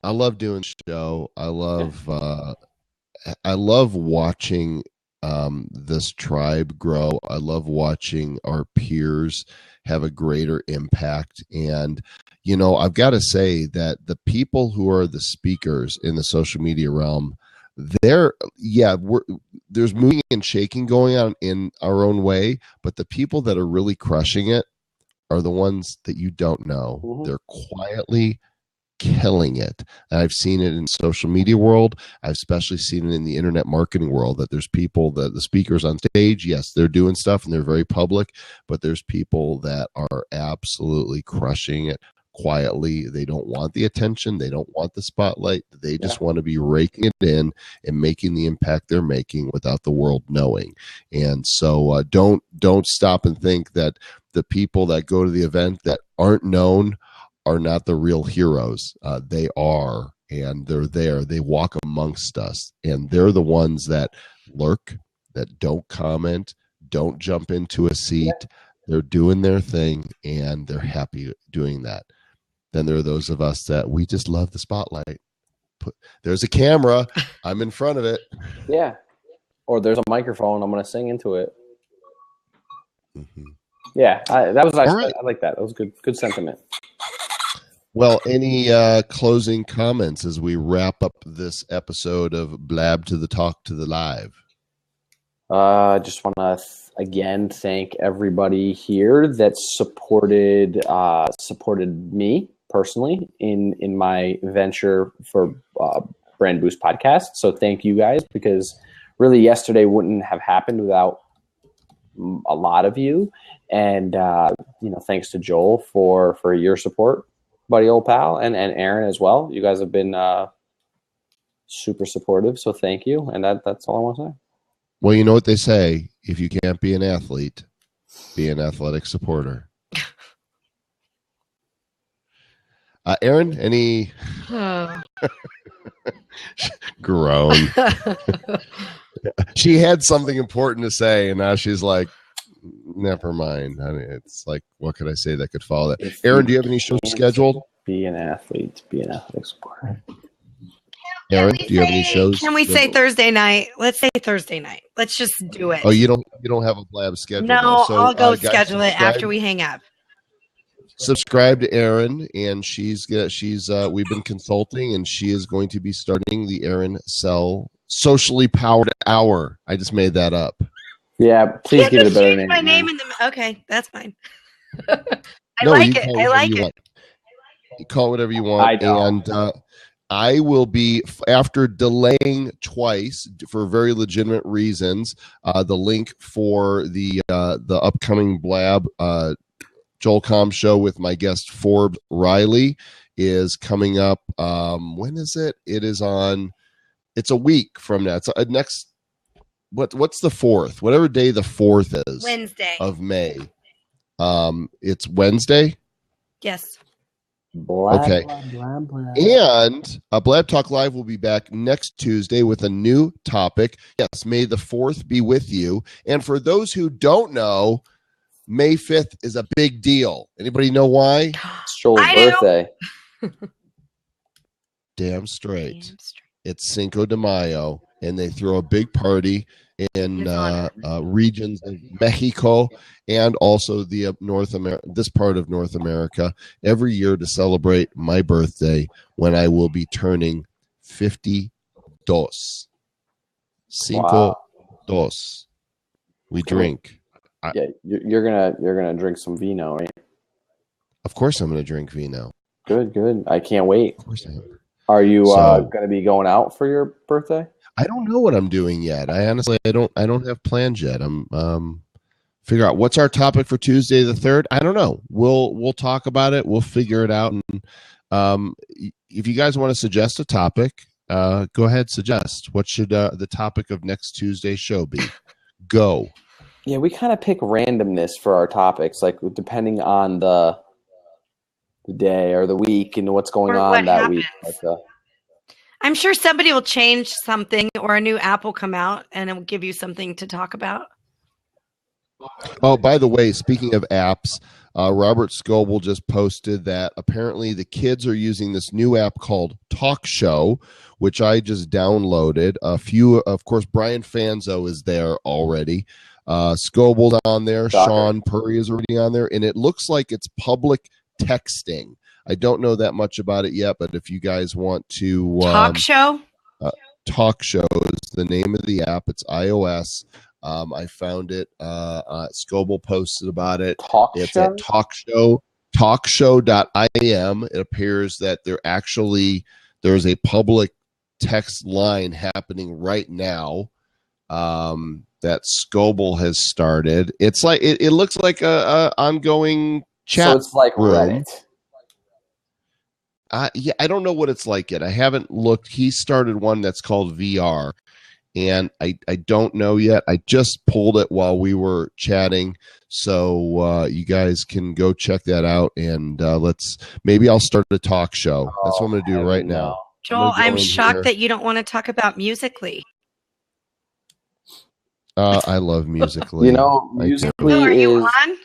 love doing the show. I love watching this tribe grow. I love watching our peers have a greater impact. And I've got to say that the people who are the speakers in the social media realm, there's moving and shaking going on in our own way, but the people that are really crushing it are the ones that you don't know. Mm-hmm. They're quietly killing it. And I've seen it in social media world. I've especially seen it in the internet marketing world, that there's people that the speakers on stage, yes, they're doing stuff and they're very public, but there's people that are absolutely crushing it quietly. They don't want the attention. They don't want the spotlight. They just want to be raking it in and making the impact they're making without the world knowing. And so don't stop and think that the people that go to the event that aren't known are not the real heroes. They are, and they're there. They walk amongst us, and they're the ones that lurk, that don't comment, don't jump into a seat. They're doing their thing, and they're happy doing that. Then there are those of us that we just love the spotlight. There's a camera. I'm in front of it. Yeah. Or there's a microphone. I'm going to sing into it. Mm-hmm. Yeah, that was nice. All right. I like that. That was good sentiment. Well, any closing comments as we wrap up this episode of Blab to the Talk to the Live? Just want to again thank everybody here that supported me personally in my venture for Brand Boost Podcast. So thank you guys, because really yesterday wouldn't have happened without a lot of you. And thanks to Joel for your support, buddy, old pal, and Aaron as well. You guys have been super supportive, so thank you. And that's all I want to say. Well, you know what they say: if you can't be an athlete, be an athletic supporter. Aaron, any groan? She had something important to say, and now she's like, never mind. I mean, it's like, what could I say that could follow that? Aaron, do you have any shows scheduled? Be an athlete. Be an athletic supporter. Aaron, do you have any shows? Can we say Thursday night? Let's say Thursday night. Let's just do it. Oh, you don't have a Blab schedule? No, so, I'll go guys, schedule it after we hang up. Subscribe to Erin, and she's we've been consulting, and she is going to be starting the Erin Sell Socially Powered Hour. I just made that up. Yeah, please give it a better name. My name in the okay, that's fine. I like it. You call it whatever you want. I don't. And I will be, after delaying twice for very legitimate reasons, the link for the upcoming Blab Joel Com show with my guest Forbes Riley is coming up. When is it? It's a week from now. It's next. What's the 4th? Whatever day the 4th is. Wednesday of May. It's Wednesday. Yes. Okay. And Blab Talk Live will be back next Tuesday with a new topic. Yes, May the 4th be with you. And for those who don't know, May 5th is a big deal. Anybody know why? It's Joel's birthday. Damn straight. It's Cinco de Mayo, and they throw a big party in regions of Mexico and also the this part of North America every year to celebrate my birthday, when I will be turning 52. Cinco dos. We drink. Yeah, you're gonna drink some vino, right? Of course, I'm gonna drink vino. Good. I can't wait. Of course I am. Are you gonna be going out for your birthday? I don't know what I'm doing yet. I honestly, I don't have plans yet. I'm figure out what's our topic for Tuesday the 3rd. I don't know. We'll talk about it. We'll figure it out. And if you guys want to suggest a topic, go ahead, suggest. What should the topic of next Tuesday's show be? Go. Yeah, we kind of pick randomness for our topics, like depending on the day or the week and what's going on that week. Like, I'm sure somebody will change something, or a new app will come out and it will give you something to talk about. Oh, by the way, speaking of apps, Robert Scoble just posted that apparently the kids are using this new app called Talk Show, which I just downloaded. Of course, Brian Fanzo is there already. Scoble's on there. Sean Purry is already on there. And it looks like it's public texting. I don't know that much about it yet, but if you guys want to... Talk show? Talk Show is the name of the app. It's iOS. I found it. Scoble posted about it. It's at talkshow.im. It appears that there's a public text line happening right now that Scoble has started. It's like it looks like a ongoing chat. So it's like room. Reddit. Yeah, I don't know what it's like yet. I haven't looked. He started one that's called VR, and I don't know yet. I just pulled it while we were chatting, so you guys can go check that out. And maybe I'll start a talk show. That's what I'm going to do right now. Joel, I'm shocked that you don't want to talk about Musically. I love Musically. Musically are you is. on?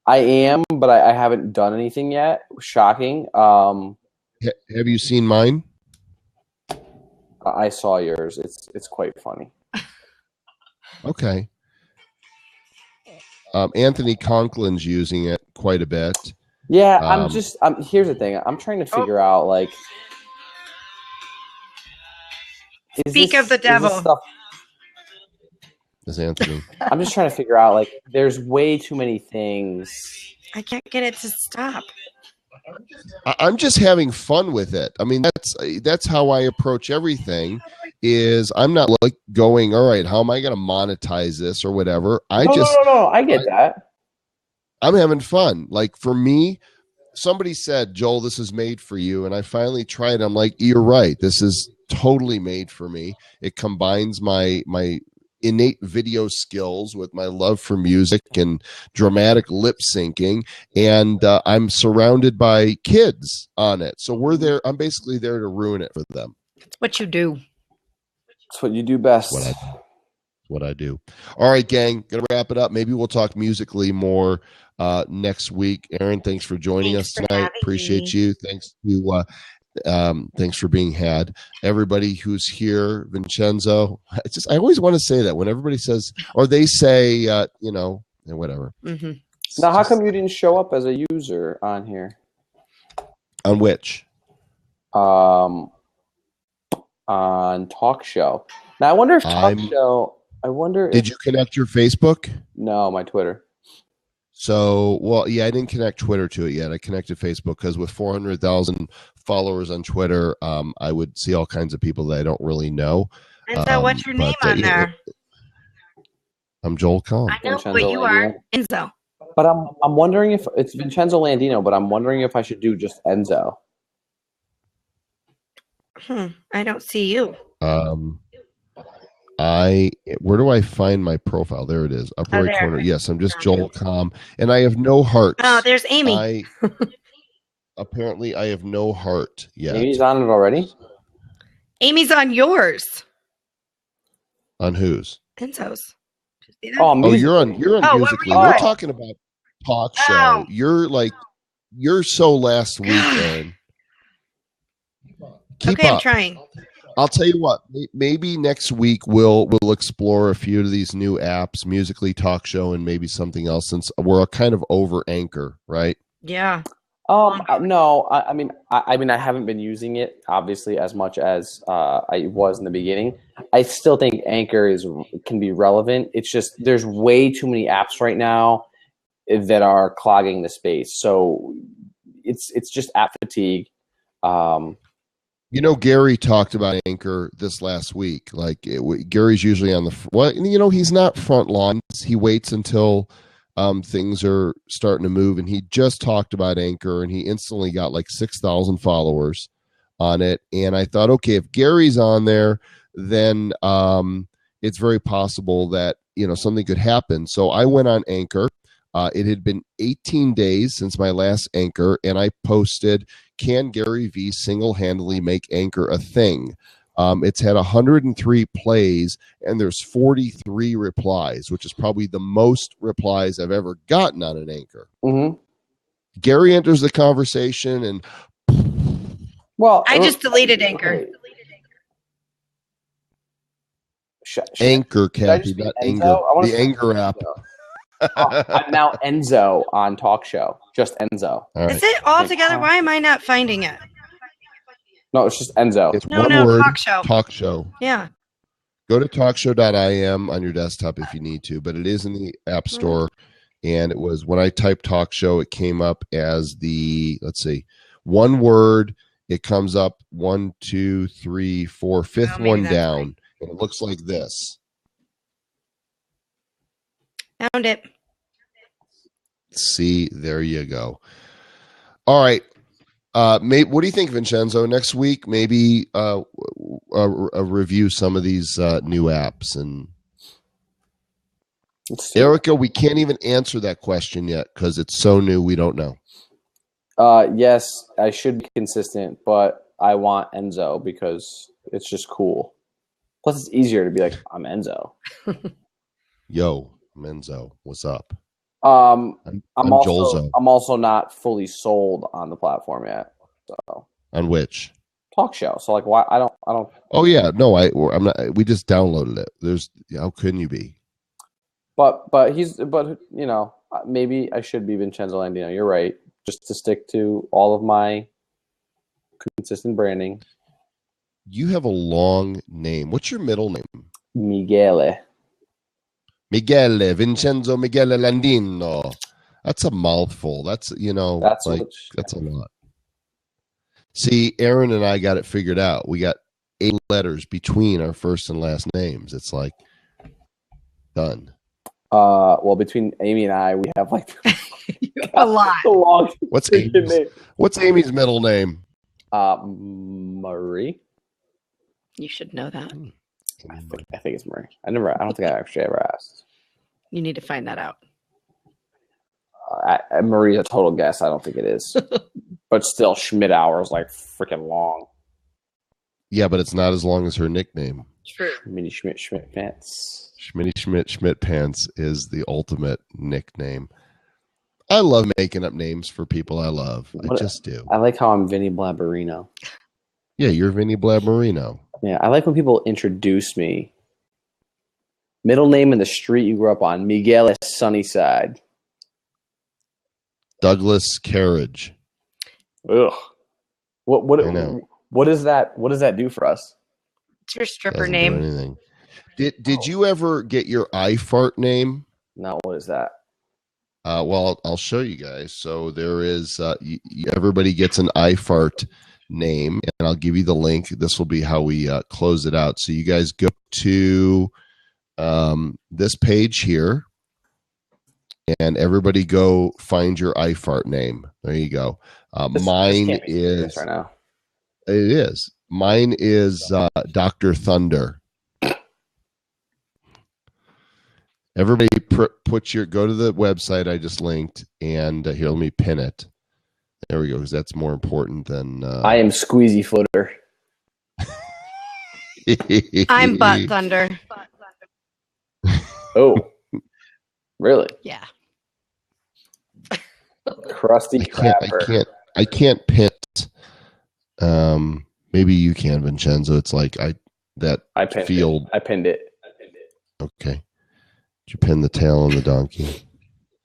I am, but I haven't done anything yet. Shocking. Have you seen mine? I saw yours. It's quite funny. Okay. Anthony Conklin's using it quite a bit. Yeah, here's the thing. I'm trying to figure out, like, Speak of the devil. Is Anthony. I'm just trying to figure out, like, there's way too many things. I can't get it to stop. I'm just having fun with it. I mean, that's how I approach everything. Is I'm not like going, all right, how am I going to monetize this or whatever? No, I get that. I'm having fun. Like, for me, somebody said, Joel, this is made for you, and I finally tried. I'm like, you're right. This is totally made for me. It combines my innate video skills with my love for music and dramatic lip syncing, and I'm surrounded by kids on it, so I'm basically there to ruin it for them. It's what you do. It's what you do best. What I do. All right, gang, gonna wrap it up. Maybe we'll talk Musically more next week. Aaron, thanks for joining us tonight. Appreciate you. Thanks for being had. Everybody who's here, Vincenzo. I always want to say that when everybody says, or they say, and whatever. Mm-hmm. Now, how come you didn't show up as a user on here? On which? On Talk Show. Now, I wonder if Talk Show. Did you connect your Facebook? No, my Twitter. So, I didn't connect Twitter to it yet. I connected Facebook because with 400,000 followers on Twitter, I would see all kinds of people that I don't really know. And so what's your name on there? I'm Joel Cohn. I know, but you are Enzo. But I'm wondering if it's Vincenzo Landino, but I'm wondering if I should do just Enzo. I don't see you. Where do I find my profile? There it is, upper right corner. Yes, I'm just Joel Com, and I have no heart. Oh, there's Amy. Apparently, I have no heart yet. Amy's on it already. Amy's on yours. On whose? Enzo's. You're on Musically. We're talking about Talk Show. You're so last week, Aaron. Keep up. I'm trying. I'll tell you what. Maybe next week we'll explore a few of these new apps, Musically, Talk Show, and maybe something else. Since we're kind of over Anchor, right? Yeah. No. I mean, I haven't been using it obviously as much as I was in the beginning. I still think Anchor can be relevant. It's just there's way too many apps right now that are clogging the space. So it's just app fatigue. Gary talked about Anchor this last week. Gary's usually on he's not front lawns. He waits until things are starting to move, and he just talked about Anchor, and he instantly got like 6,000 followers on it. And I thought, okay, if Gary's on there, then it's very possible that something could happen. So I went on Anchor. It had been 18 days since my last Anchor, and I posted, "Can Gary V single-handedly make Anchor a thing?" It's had 103 plays, and there's 43 replies, which is probably the most replies I've ever gotten on an Anchor. Mm-hmm. Gary enters the conversation, and I just deleted Anchor. Anchor, Kathy, not Anger. The Anger app. I'm now Enzo on Talk Show. Just Enzo. Right. Is it all together? Why am I not finding it? No, it's just Enzo. It's No, one no, word. talk show. Talk show. Yeah. Go to talkshow.im on your desktop if you need to, but it is in the App Store. And it was when I typed talk show, it came up as the, let's see, one word. It comes up 1, 2, 3, 4, fifth maybe one that's down. right. And it looks like this. Found it. See, there you go. All right. What do you think, Vincenzo? Next week, maybe review some of these new apps. And Erica, we can't even answer that question yet because it's so new. We don't know. Yes, I should be consistent, but I want Enzo because it's just cool. Plus, it's easier to be like, I'm Enzo. Yo, I'm Enzo. What's up? I'm also Jolzo. I'm also not fully sold on the platform yet. So On which? talk show. So like, why I don't. Oh yeah, no, I'm not. We just downloaded it. How couldn't you be? But you know, maybe I should be Vincenzo Landino. You're right. Just to stick to all of my consistent branding. You have a long name. What's your middle name? Miguel. Miguel Vincenzo Miguel Landino. That's a mouthful. That's that's a lot. See, Aaron and I got it figured out. We got 8 letters between our first and last names. It's like done. Well, between Amy and I, we have like a lot. Long What's Amy's middle name? Marie. You should know that. I think it's Marie. I don't think I actually ever asked. You need to find that out. Marie's a total guess. I don't think it is. But still, Schmidauer is like freaking long. Yeah, but it's not as long as her nickname. True. Schmidt Pants. Schmidt Pants is the ultimate nickname. I love making up names for people I love. I just do. I like how I'm Vinny Blabberino. Yeah, you're Vinny Blabberino. Yeah, I like when people introduce me. Middle name in the street you grew up on, Miguel Sunnyside. Douglas Carriage. Ugh. What is that? What does that do for us? It's your stripper Doesn't name. do anything. Did you ever get your iFart name? No, what is that? Well, I'll show you guys. So there is everybody gets an iFart name, and I'll give you the link. This will be how we close it out. So you guys go to this page here, and everybody go find your iFart name. There you go. Mine is right now. It is. Mine is Dr. Thunder. Everybody go to the website I just linked, and here, let me pin it. There we go, because that's more important than... I am Squeezy Footer. I'm Butt Thunder. Oh, really? Yeah. Crusty crapper. I can't pin it. Maybe you can, Vincenzo. It's like I pinned field. I pinned it. Okay. Did you pin the tail on the donkey?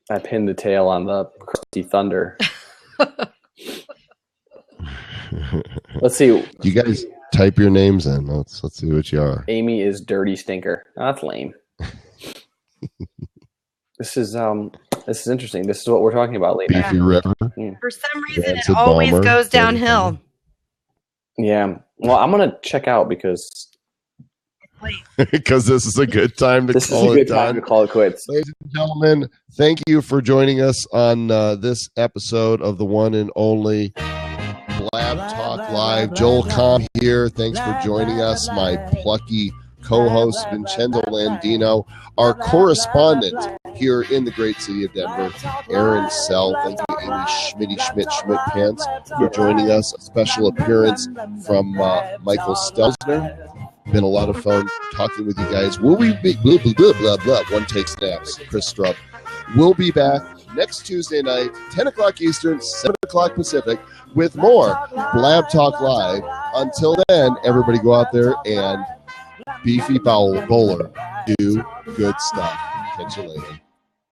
I pinned the tail on the Crusty Thunder. Let's see. You guys type your names in. Let's see what you are. Amy is Dirty Stinker. Oh, that's lame. This is interesting. This is what we're talking about lately. Beefy River. For some reason, Rancid it always Bomber. goes downhill. Yeah. Well, I'm gonna check out because because this is a good time to this call is a good it time to call it quits. Ladies and gentlemen, thank you for joining us on this episode of the one and only BlabTalk Live. Joel Kahn here. Thanks for joining us. My plucky co-host Vincenzo Landino, our correspondent here in the great city of Denver, Aaron Sell. Thank you, Amy Schmidt Pants, for joining us. A special appearance from Michael Stelzner. Been a lot of fun talking with you guys. Will we be blah blah blah blah blah? One take snaps. Chris Strupp. We'll be back next Tuesday night, 10 o'clock Eastern, 7 o'clock Pacific, with more BlabTalk Live. Until then, everybody go out there and beefy bowler do good stuff. Catch you later.